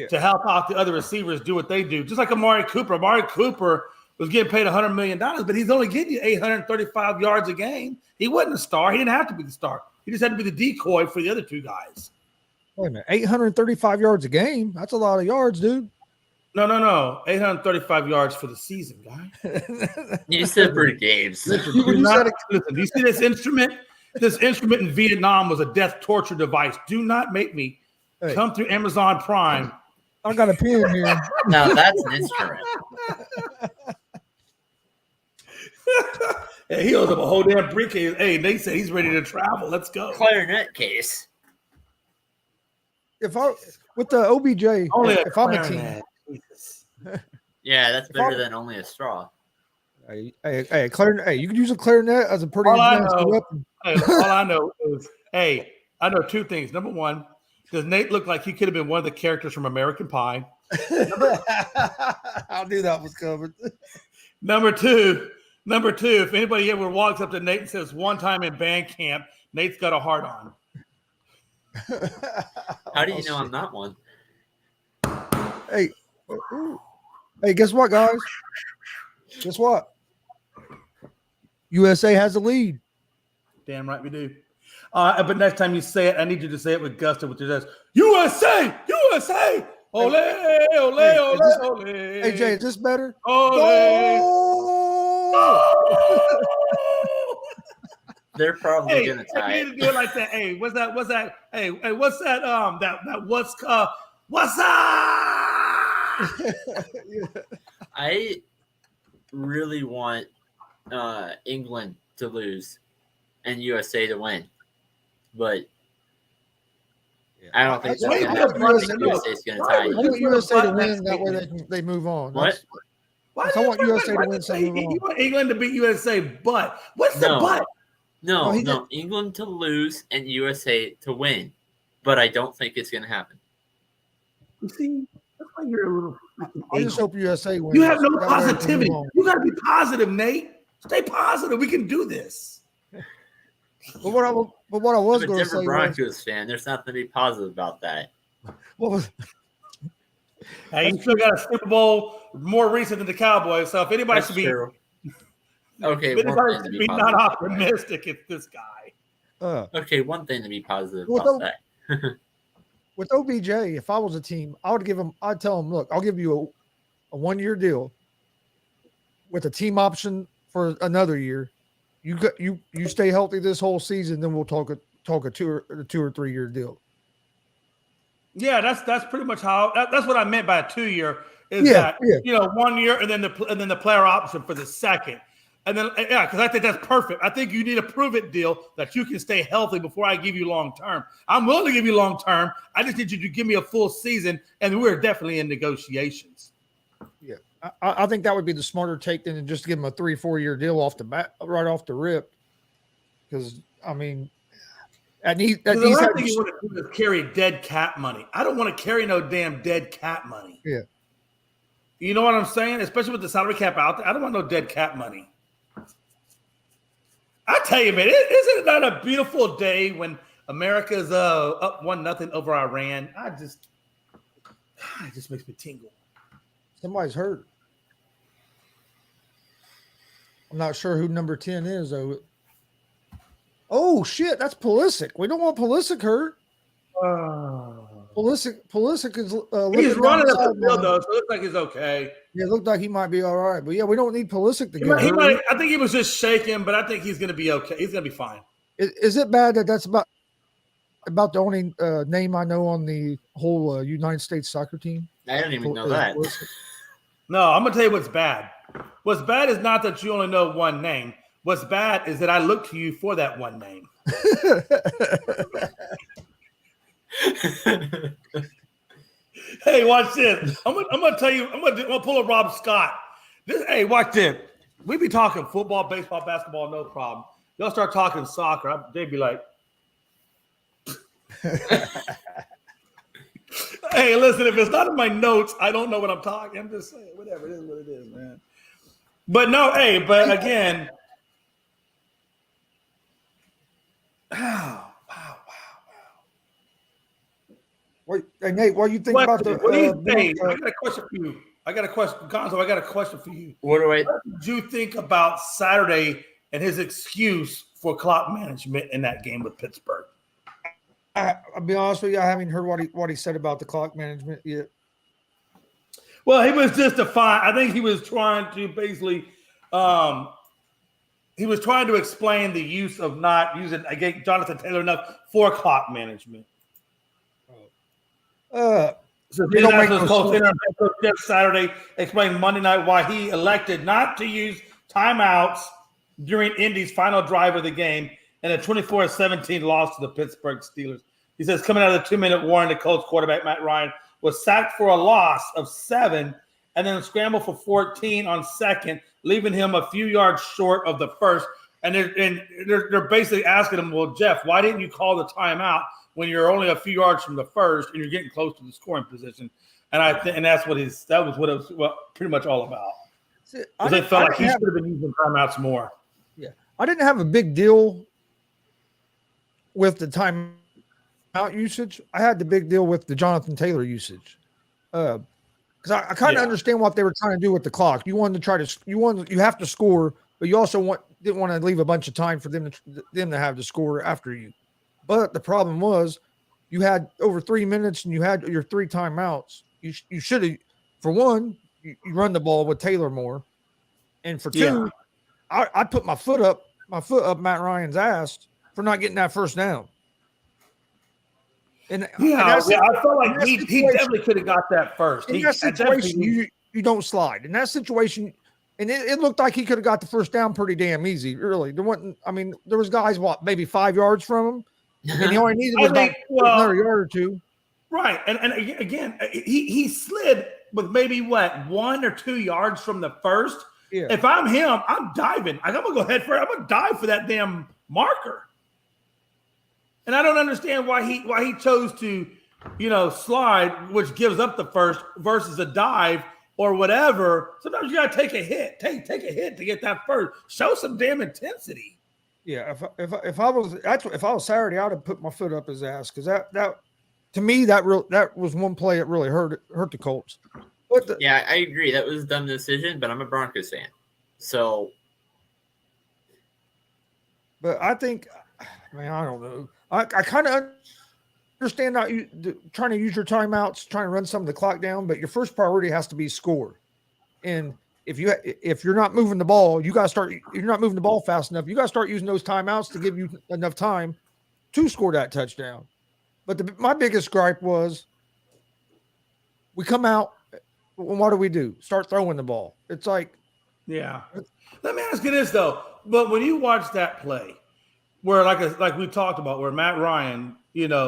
to help out the other receivers do what they do. Just like Amari Cooper. Amari Cooper was getting paid $100 million, but he's only getting you 835 yards a game. He wasn't a star. He didn't have to be the star. He just had to be the decoy for the other two guys. Wait a minute, 835 yards a game? That's a lot of yards, dude. No. 835 yards for the season, guy. You said for games. Listen, do you see this instrument? This instrument in Vietnam was a death torture device. Do not make me come through Amazon Prime. I got a pen here. No, that's an instrument. Hey, he owes up a whole damn briefcase. Hey, Nate said he's ready to travel. Let's go. Clarinet case. With the OBJ, if I'm a team. Yeah, that's better than only a straw. Hey, clarinet. Hey, you can use a clarinet as a pretty nasty weapon. All I know is, I know two things. Number one, does Nate look like he could have been one of the characters from American Pie? I knew that was coming. Number two, if anybody ever walks up to Nate and says one time in band camp, Nate's got a heart on. How do you know I'm not one? Hey, guess what, guys? Guess what? USA has the lead. Damn right we do. But next time you say it, I need you to say it with gusto, which is USA, USA, ole, ole, ole, ole. Hey, Jay, is this better? They're probably gonna tie it. You need to do it like that. Hey, what's that? Hey, what's that? What's up? I really want England to lose and USA to win, but I don't think so. USA is going to tie. I want USA to win. That way they move on. What? I want USA to win. So you want England to beat USA, but what's the but? No, England to lose and USA to win, but I don't think it's going to happen. You see, that's why you're a little. I just hope USA wins. You have no positivity. You got to be positive, Nate. Stay positive. We can do this. But what I was going to say, Denver Broncos fan, there's nothing to be positive about that. Hey, you still got a Super Bowl more recent than the Cowboys, so if anybody should be true. Okay, anybody should be not optimistic, it's this guy. Okay, one thing to be positive about that. With OBJ, if I was a team, I'd tell him, look, I'll give you a 1-year deal with a team option for another year. You stay healthy this whole season, then we'll talk a 2 or 3 year deal. Yeah, that's pretty much how. That's what I meant by a 2-year. That 1 year and then the player option for the second, and then because I think that's perfect. I think you need a prove it deal that you can stay healthy before I give you long term. I'm willing to give you long term. I just need you to give me a full season, and we're definitely in negotiations. Yeah. I think that would be the smarter take than to just give him a 3-4 year deal off the bat, right off the rip. Because I mean, the last thing you want to do is carry dead cat money. I don't want to carry no damn dead cat money. Yeah, you know what I'm saying? Especially with the salary cap out there, I don't want no dead cat money. I tell you, man, isn't it not a beautiful day when America's up 1-0 over Iran? It just makes me tingle. Somebody's hurt. I'm not sure who number 10 is, though. Oh, shit. That's Pulisic. We don't want Pulisic hurt. Pulisic is he's running up the field, though, so it looks like he's okay. Yeah, it looked like he might be all right. But, yeah, we don't need Pulisic to get hurt. I think he was just shaking, but I think he's going to be okay. He's going to be fine. Is it bad that that's about the only name I know on the whole United States soccer team? I didn't even know that. No, I'm going to tell you what's bad. What's bad is not that you only know one name. What's bad is that I look to you for that one name. Hey, watch this. I'm gonna tell you. I'm gonna pull a Rob Scott. Hey, watch this. We be talking football, baseball, basketball, no problem. Y'all start talking soccer, they'd be like, "Hey, listen. If it's not in my notes, I don't know what I'm talking. I'm just saying, whatever. It is what it is, man." But no, hey, but again. Wow. Wait, hey, Nate, what do you think about the? I got a question for you. I got a question, Gonzo. I got a question for you. What did you think about Saturday and his excuse for clock management in that game with Pittsburgh? I'll be honest with you, I haven't heard what he said about the clock management yet. Well, he was just I think he was trying to basically he was trying to explain the use of not using Jonathan Taylor enough for clock management. So the Nationals coach Jeff Saturday explained Monday night why he elected not to use timeouts during Indy's final drive of the game and a 24-17 loss to the Pittsburgh Steelers. He says coming out of the 2-minute warning, the Colts quarterback Matt Ryan was sacked for a loss of 7 and then scrambled for 14 on second, leaving him a few yards short of the first. And they're basically asking him, well, Jeff, why didn't you call the timeout when you're only a few yards from the first and you're getting close to the scoring position? And that's what that was what it was pretty much all about. Because they felt like he should have been using timeouts more. Yeah, I didn't have a big deal with the timeout usage. I had the big deal with the Jonathan Taylor usage. Because I kind of understand what they were trying to do with the clock. You wanted to try to you have to score, but you also didn't want to leave a bunch of time for them to have to score after you. But the problem was you had over 3 minutes and you had your 3 timeouts. You should have, for one, you run the ball with Taylor more. And for two, I put my foot up Matt Ryan's ass for not getting that first down. And I felt like he definitely could have got that first. In that situation, you don't slide. In that situation, and it looked like he could have got the first down pretty damn easy, really. There was guys, maybe 5 yards from him, and he only needed another yard or two. Right. And again, he slid with maybe 1 or 2 yards from the first. Yeah. If I'm him, I'm diving. I'm going to go head for it. I'm going to dive for that damn marker. And I don't understand why he chose to, slide, which gives up the first versus a dive or whatever. Sometimes you got to take a hit. Take a hit to get that first. Show some damn intensity. Yeah, if I was Saturday, I'd have put my foot up his ass because that to me that was one play that really hurt the Colts. Yeah, I agree. That was a dumb decision, but I'm a Broncos fan. So, but I think, I don't know. I kind of understand not trying to use your timeouts, trying to run some of the clock down, but your first priority has to be score. And if you're not moving the ball, you got to start. You're not moving the ball fast enough. You got to start using those timeouts to give you enough time to score that touchdown. But my biggest gripe was we come out. And what do? Start throwing the ball. It's like, yeah. Let me ask you this though. But when you watch that play, where like we talked about, where Matt Ryan,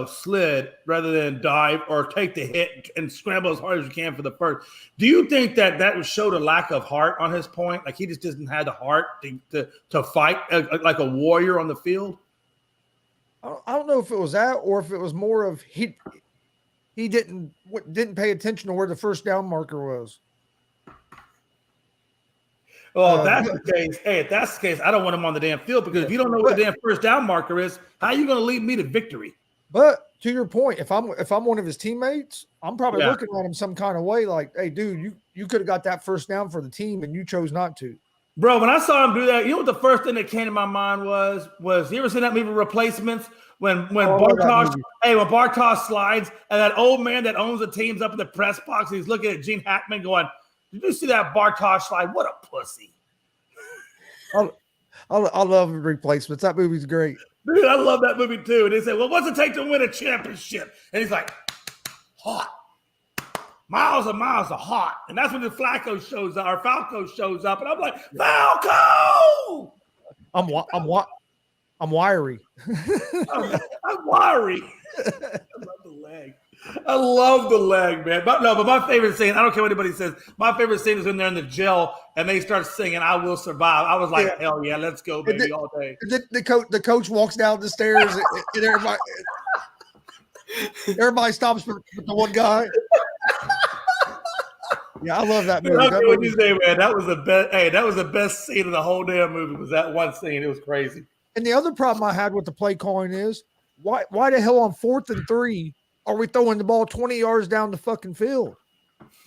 slid rather than dive or take the hit and scramble as hard as you can for the first, do you think that showed a lack of heart on his point? Like he just doesn't have the heart to fight like a warrior on the field? I don't know if it was that or if it was more of he didn't pay attention to where the first down marker was. Well, if that's the case, I don't want him on the damn field because if you don't know what the damn first down marker is, how are you going to lead me to victory? But to your point, if I'm one of his teammates, I'm probably looking at him some kind of way like, hey, dude, you could have got that first down for the team and you chose not to. Bro, when I saw him do that, you know what the first thing that came to my mind was you ever seen that movie Replacements? When Bartosz slides and that old man that owns the team's up in the press box, he's looking at Gene Hackman going, did you see that Bartosz slide? What a pussy. I love Replacements. That movie's great. Dude, I love that movie too. And they say, well, what's it take to win a championship? And he's like, hot. Miles and miles of hot. And that's when the Falco shows up. And I'm like, Falco! I'm wiry. I'm wiry. I love the leg, man. But my favorite scene, I don't care what anybody says, my favorite scene is when they're in the jail and they start singing I Will Survive. I was like, hell yeah, let's go, baby, all day. The coach walks down the stairs and everybody stops for the one guy. Yeah, I love that movie. What you say, man? That was the best. Hey, that was the best scene of the whole damn movie. Was that one scene? It was crazy. And the other problem I had with the play calling is why the hell on 4th and 3 are we throwing the ball 20 yards down the fucking field?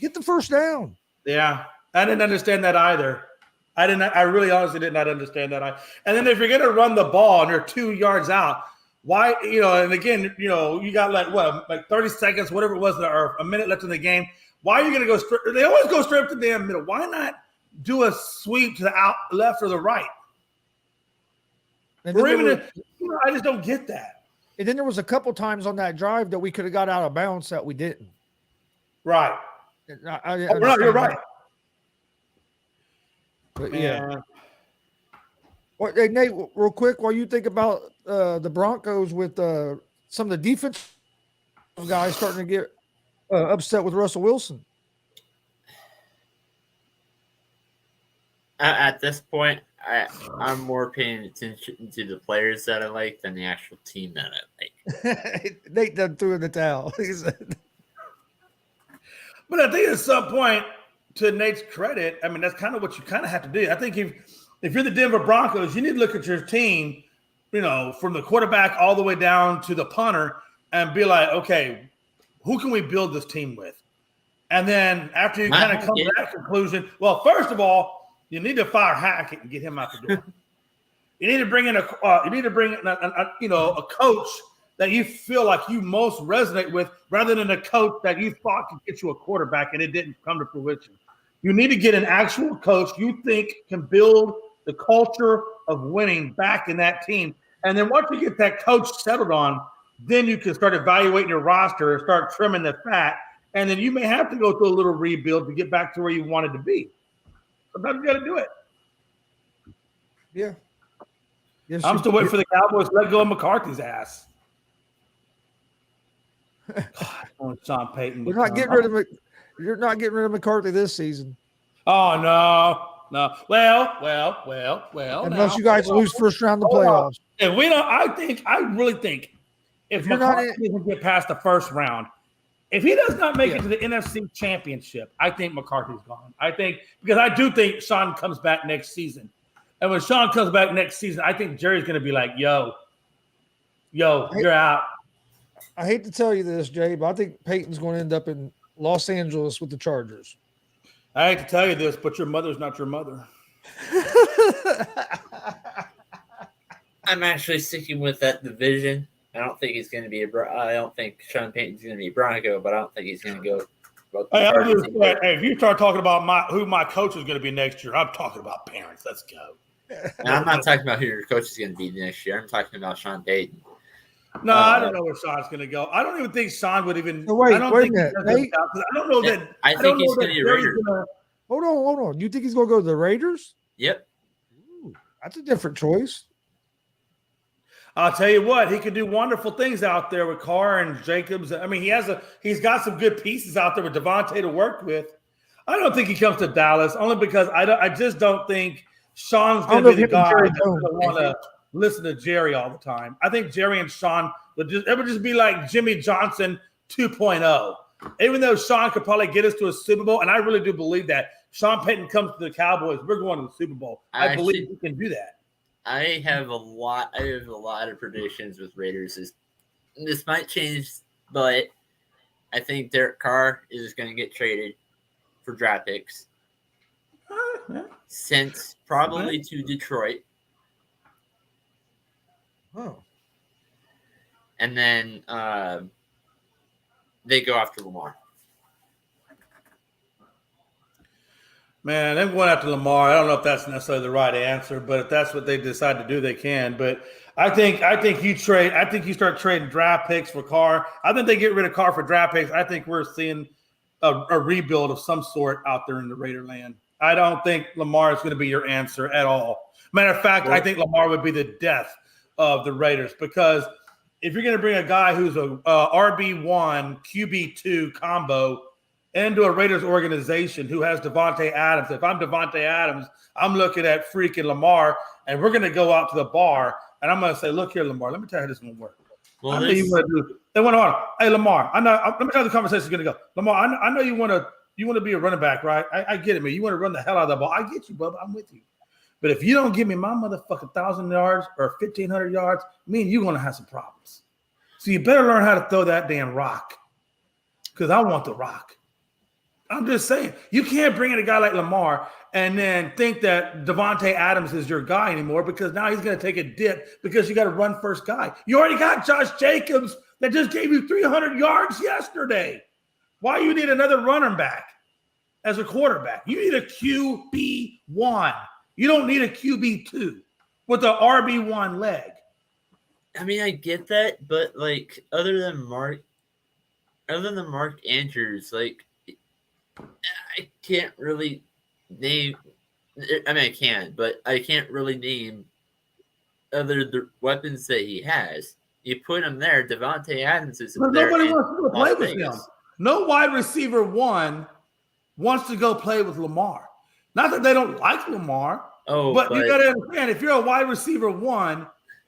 Get the first down. Yeah, I didn't understand that either. I really honestly did not understand that. And then if you're going to run the ball and you're 2 yards out, why, and again, you got like 30 seconds, whatever it was, or a minute left in the game. Why are you going to go straight? They always go straight up to the damn middle. Why not do a sweep to the out left or the right? Or even I just don't get that. And then there was a couple times on that drive that we could have got out of bounds that we didn't. Right. You're right. But yeah. Well, hey, Nate, real quick, while you think about the Broncos with some of the defense guys starting to get upset with Russell Wilson. At this point, I'm more paying attention to the players that I like than the actual team that I like. Nate done threw in the towel. But I think at some point, to Nate's credit, I mean, that's kind of what you kind of have to do. I think if you're the Denver Broncos, you need to look at your team, from the quarterback all the way down to the punter and be like, okay, who can we build this team with? And then after you kind of come to that conclusion, well, first of all, you need to fire Hackett and get him out the door. You need to bring in a coach that you feel like you most resonate with, rather than a coach that you thought could get you a quarterback and it didn't come to fruition. You need to get an actual coach you think can build the culture of winning back in that team. And then once you get that coach settled on, then you can start evaluating your roster and start trimming the fat. And then you may have to go through a little rebuild to get back to where you wanted to be. Sometimes you got to do it. Yeah. Yes, I'm still waiting for the Cowboys to let go of McCarthy's ass. God, Sean Payton. We're not getting rid of You're not getting rid of McCarthy this season. Oh no. Well. Unless you guys lose first round of the playoffs. If we don't, I really think if McCarthy doesn't get past the first round, if he does not make it to the NFC Championship, I think McCarthy's gone. Because I do think Sean comes back next season. And when Sean comes back next season, I think Jerry's going to be like, yo, you're out. I hate to tell you this, Jay, but I think Peyton's going to end up in Los Angeles with the Chargers. I hate to tell you this, but your mother's not your mother. I'm actually sticking with that division. I don't think he's going to be I don't think Sean Payton's going to be a Bronco, but I don't think he's going to go. Hey, if you start talking about who my coach is going to be next year, I'm talking about parents. Let's go. Now, I'm not talking about who your coach is going to be next year. I'm talking about Sean Payton. No, I don't know where Sean's going to go. I don't even think Sean would even. Wait a minute. I don't know that. I think he's going to be a Raider. Hold on. You think he's going to go to the Raiders? Yep. Ooh, that's a different choice. I'll tell you what, he could do wonderful things out there with Carr and Jacobs. I mean, he's got some good pieces out there with Devontae to work with. I don't think he comes to Dallas only because I just don't think Sean's going to be the guy that's going to want to listen to Jerry all the time. I think Jerry and Sean would just be like Jimmy Johnson 2.0. Even though Sean could probably get us to a Super Bowl, and I really do believe that. Sean Payton comes to the Cowboys, we're going to the Super Bowl. I believe he can do that. I have a lot of predictions with Raiders. This might change, but I think Derek Carr is going to get traded for draft picks. Sent probably to Detroit. Oh. And then they go after Lamar. Man, them going after Lamar, I don't know if that's necessarily the right answer, but if that's what they decide to do, they can. But I think you start trading draft picks for Carr. I think they get rid of Carr for draft picks. I think we're seeing a rebuild of some sort out there in the Raider land. I don't think Lamar is going to be your answer at all. Matter of fact, I think Lamar would be the death of the Raiders, because if you're going to bring a guy who's a RB1, QB2 combo into a Raiders organization who has Devontae Adams, if I'm Devontae Adams, I'm looking at freaking Lamar, and we're going to go out to the bar, and I'm going to say, look here, Lamar, let me tell you how this is going to work. Well, I know you want to do. They want to. Hey, Lamar, I know. Let me tell you the conversation is going to go. Lamar, I know you want to be a running back, right? I get it, man. You want to run the hell out of the ball. I get you, bub. I'm with you. But if you don't give me my motherfucking 1,000 yards or 1,500 yards, me and you're going to have some problems. So you better learn how to throw that damn rock, because I want the rock. I'm just saying, you can't bring in a guy like Lamar and then think that Devontae Adams is your guy anymore because now he's going to take a dip because you got a run first guy. You already got Josh Jacobs that just gave you 300 yards yesterday. Why you need another running back as a quarterback? You need a QB1. You don't need a QB2 with an RB1 leg. I mean, I get that, but like other than Mark Andrews, like I can't really name. I mean, I can, but I can't really name other the weapons that he has. You put him there. Devontae Adams is but there. Nobody wants to play with him. No wide receiver one wants to go play with Lamar. Not that they don't like Lamar, but you got to understand if you're a wide receiver one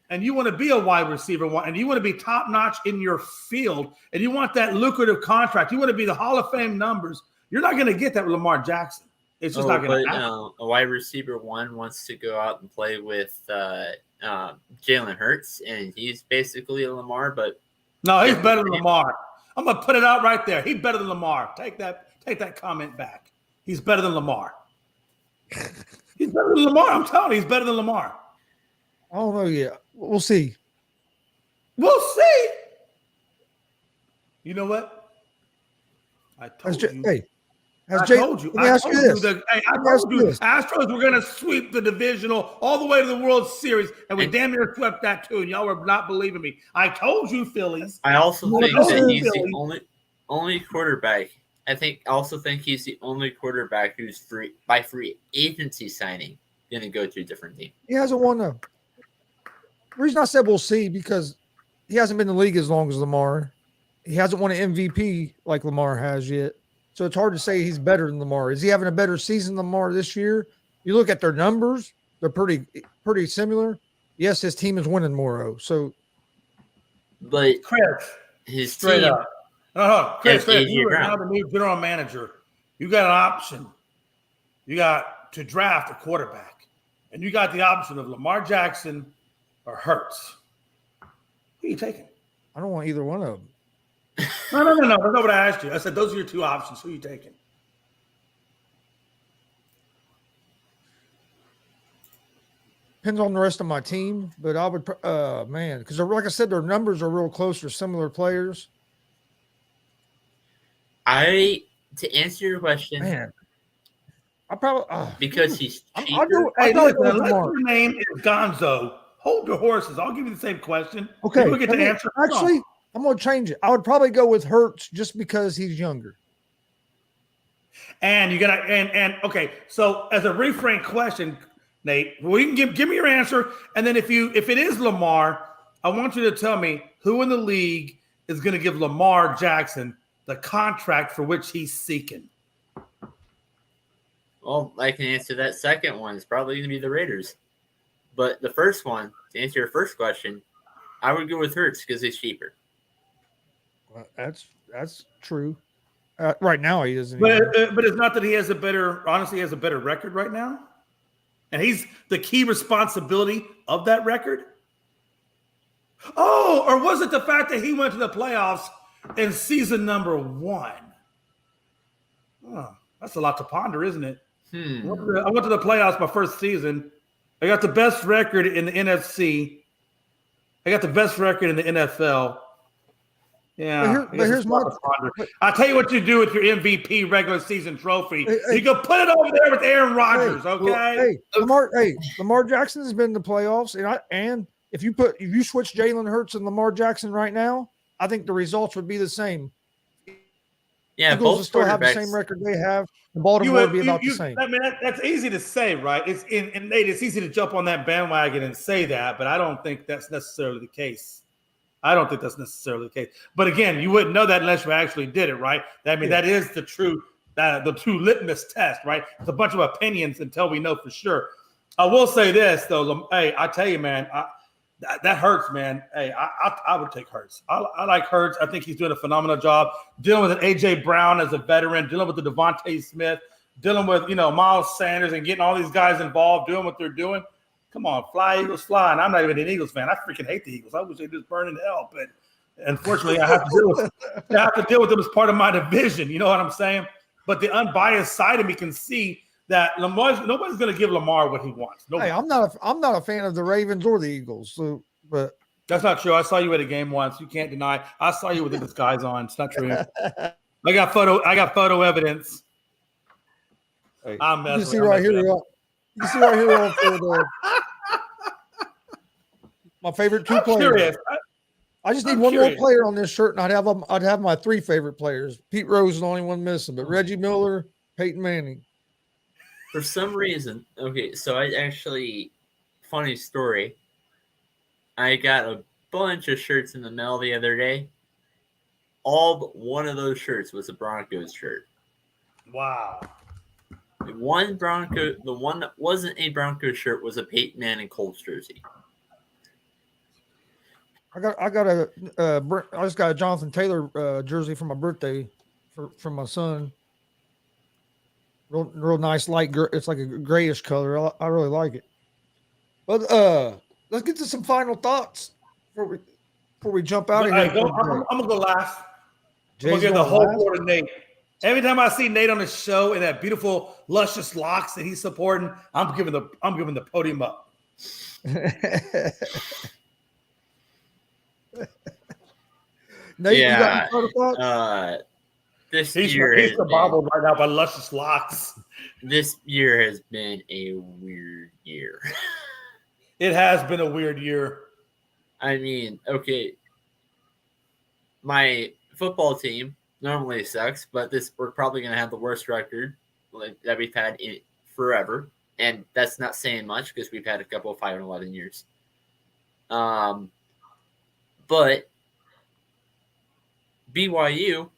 and you want to be a wide receiver one and you want to be top notch in your field and you want that lucrative contract, you want to be the Hall of Fame numbers. You're not going to get that with Lamar Jackson. It's just not going to happen. A wide receiver one wants to go out and play with Jalen Hurts, and he's basically a Lamar, but no, he's better than Lamar. I'm going to put it out right there. He's better than Lamar. Take that comment back. He's better than Lamar. He's better than Lamar. I'm telling you, he's better than Lamar. I don't know yet. We'll see. We'll see. You know what? I told you. Hey, I told you. I told you the Astros were going to sweep the divisional all the way to the World Series, and we damn near swept that too. And y'all were not believing me. I told you, Phillies. I also think that he's the only quarterback. I also think he's the only quarterback who's free agency signing going to go to a different team. He hasn't won though. The reason I said we'll see because he hasn't been in the league as long as Lamar. He hasn't won an MVP like Lamar has yet. So it's hard to say he's better than Lamar. Is he having a better season than Lamar this year? You look at their numbers; they're pretty similar. Yes, his team is winning more. So, but Chris, his straight team, up, Chris, you are Brown. now the new general manager. You got an option. You got to draft a quarterback, and you got the option of Lamar Jackson or Hurts. Who are you taking? I don't want either one of them. No. That's not what I asked you. I said those are your two options. Who are you taking? Depends on the rest of my team, but I would, because like I said, their numbers are real close. They're similar players. To answer your question, man, I probably because he's cheaper. Unless your name is Gonzo, hold your horses. I'll give you the same question. Okay, we'll get to answer. Actually, I'm going to change it. I would probably go with Hurts just because he's younger. And you got to and okay. So as a reframe question, Nate, well, you can give me your answer, and then if it is Lamar, I want you to tell me who in the league is going to give Lamar Jackson the contract for which he's seeking. Well, I can answer that second one. It's probably going to be the Raiders. But the first one, to answer your first question, I would go with Hurts because he's cheaper. Well, that's true. Right now he isn't. But it's not that he has a better record right now, and he's the key responsibility of that record. Oh, or was it the fact that he went to the playoffs in season number 1? Oh, that's a lot to ponder, isn't it? I went to the playoffs my first season. I got the best record in the NFC. I got the best record in the NFL. Yeah. But here's my I'll tell you what you do with your MVP regular season trophy. You can put it over there with Aaron Rodgers, okay? Lamar Jackson has been in the playoffs, and if you switch Jalen Hurts and Lamar Jackson right now, I think the results would be the same. Yeah, Eagles will still have the same record they have. And Baltimore would be about the same. I mean, that's easy to say, right? And Nate, it's easy to jump on that bandwagon and say that, but I don't think that's necessarily the case. But again, you wouldn't know that unless you actually did it, right? I mean, that is the true litmus test, right? It's a bunch of opinions until we know for sure. I will say this though. Hey, I tell you, man, that hurts, man. Hey, I would take Hurts. I like Hurts. I think he's doing a phenomenal job dealing with an A.J. Brown as a veteran, dealing with the Devontae Smith, dealing with Miles Sanders and getting all these guys involved, doing what they're doing. Come on, fly, Eagles, fly. And I'm not even an Eagles fan. I freaking hate the Eagles. I wish they just burn in hell. But unfortunately, I have to deal with them as part of my division. You know what I'm saying? but the unbiased side of me can see that nobody's going to give Lamar what he wants. Nobody. Hey, I'm not a fan of the Ravens or the Eagles. So, but that's not true. I saw you at a game once. You can't deny. I saw you with the disguise on. It's not true. I got photo evidence. Hey, I'm you messing. can see right here. You can see right here for my favorite two players. Curious. I just need one more player on this shirt, and I'd have my three favorite players. Pete Rose is the only one missing, but Reggie Miller, Peyton Manning. For some reason, okay, so I actually, funny story, I got a bunch of shirts in the mail the other day. All but one of those shirts was a Broncos shirt. Wow. The one that wasn't a Broncos shirt was a Peyton Manning Colts jersey. I just got a Jonathan Taylor jersey for my birthday from my son. Real nice light. It's like a grayish color. I really like it. But let's get to some final thoughts before we jump out of here. I'm gonna go last. I'm gonna give the whole floor to Nate. Every time I see Nate on the show and that beautiful, luscious locks that he's supporting, I'm giving the podium up. Nate, yeah. He's bobbled right now by luscious locks. This year has been a weird year. It has been a weird year. I mean, okay, my football team normally sucks, but we're probably going to have the worst record that we've had in forever, and that's not saying much because we've had a couple of 5-11 years. But BYU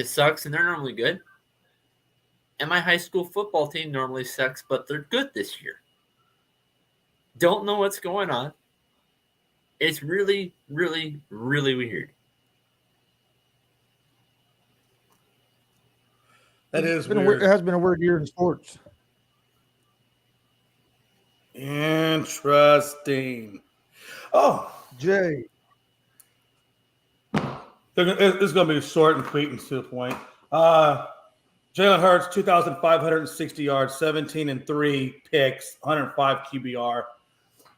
sucks, and they're normally good. And my high school football team normally sucks, but they're good this year. Don't know what's going on. It's really, really, really weird. That is weird. It has been a weird year in sports. Interesting. Oh, Jay. It's going to be short and sweet and to the point. Jalen Hurts, 2,560 yards, 17-3 picks, 105 QBR.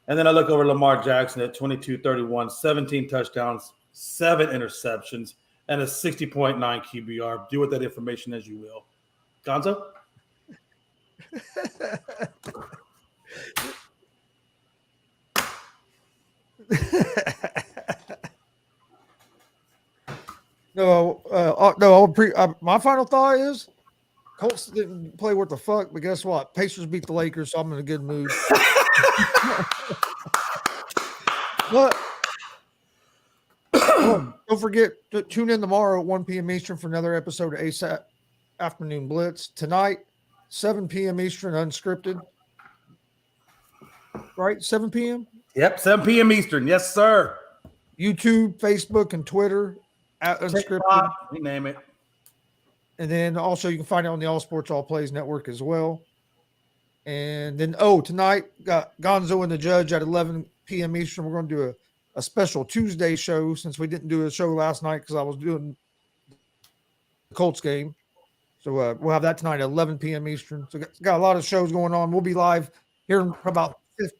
And then I look over Lamar Jackson at 22-31, 17 touchdowns, 7 interceptions, and a 60.9 QBR. Do with that information as you will. Gonzo? My final thought is Colts didn't play what the fuck, but guess what? Pacers beat the Lakers, so I'm in a good mood. But don't forget to tune in tomorrow at 1 p.m. Eastern for another episode of ASAP Afternoon Blitz. Tonight, 7 p.m. Eastern, unscripted. Right? 7 p.m.? Yep, 7 p.m. Eastern. Yes, sir. YouTube, Facebook, and Twitter at unscripted. TikTok, you name it. And then also you can find it on the All Sports All Plays Network as well. And then, tonight, got Gonzo and the Judge at 11 p.m. Eastern. We're going to do a special Tuesday show since we didn't do a show last night because I was doing the Colts game. So we'll have that tonight at 11 p.m. Eastern. So got a lot of shows going on. We'll be live here in about 50.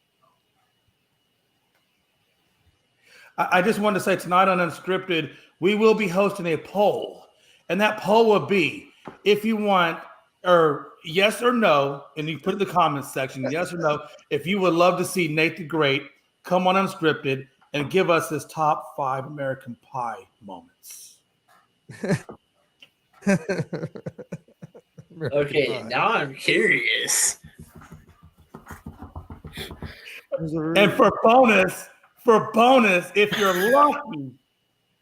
I just wanted to say tonight on Unscripted, we will be hosting a poll. And that poll will be if you want or yes or no, and you put it in the comments section, yes or no, if you would love to see Nate the Great come on Unscripted and give us his top 5 American Pie moments. Okay, now I'm curious. And for bonus, if you're lucky,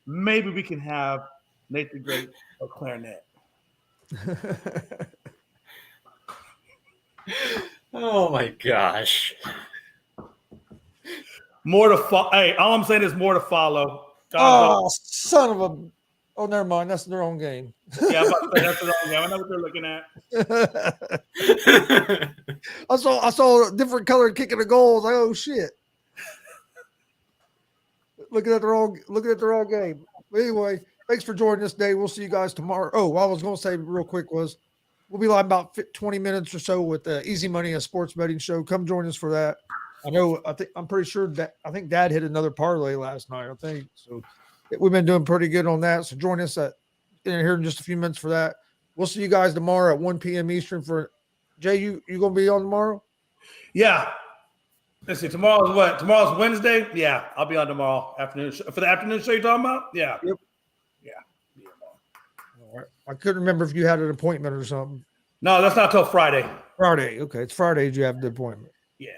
maybe we can have Nate the Great or clarinet. Oh my gosh. More to follow. Hey, all I'm saying is more to follow. Son of a. Oh, never mind. That's their own game. Yeah, I'm about to say that's their own game. I know what they're looking at. I saw a different color kicking a goal. I was like, oh shit. Looking at the wrong game. But anyway, thanks for joining us today. We'll see you guys tomorrow. Oh, what I was going to say real quick was we'll be live about 20 minutes or so with the Easy Money, a sports betting show. Come join us for that. I'm pretty sure that I think Dad hit another parlay last night. I think so. We've been doing pretty good on that. So join us here in just a few minutes for that. We'll see you guys tomorrow at 1 p.m. Eastern. For Jay, you gonna be on tomorrow? Yeah. Let's see. Tomorrow's what? Tomorrow's Wednesday. Yeah, I'll be on tomorrow afternoon for the afternoon show you're talking about. Yeah. Yep. Yeah. All right. I couldn't remember if you had an appointment or something. No, that's not till Friday. Friday. Okay, it's Fridays you have the appointment. Yeah.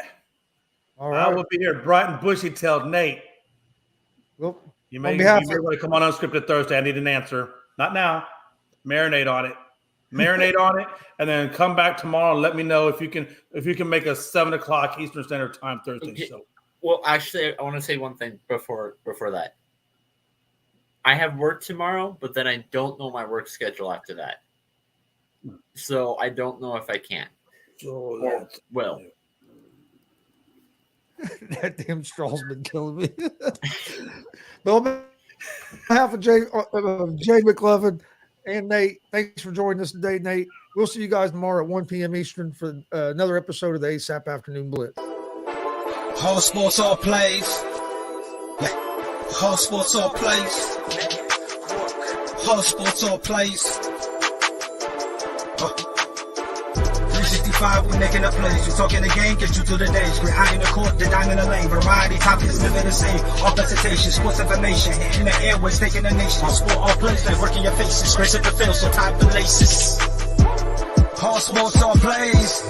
All right. I will be here bright and bushy till Nate. Well, you may want to come on Unscripted Thursday. I need an answer. Not now. Marinate on it, and then come back tomorrow and let me know if you can make a 7:00 Eastern Standard Time Thursday show. Well, actually, I want to say one thing before that. I have work tomorrow, but then I don't know my work schedule after that, so I don't know if I can. Well, that damn straw's been killing me. But on behalf of Jay McLovin and Nate, thanks for joining us today, Nate. We'll see you guys tomorrow at 1 p.m. Eastern for another episode of the ASAP Afternoon Blitz. Whole sports all plays. Yeah. Whole sports all plays. Whole sports all plays. 365, we making a plays. We talking the game, get you through the days. We're high in the court, the dime in the lane. Variety topics, living the same. All presentation, sports information. Hitting the airways, taking the nation. Sport all plays, like working your faces. Grace at the field, so tie the laces. All sports all plays.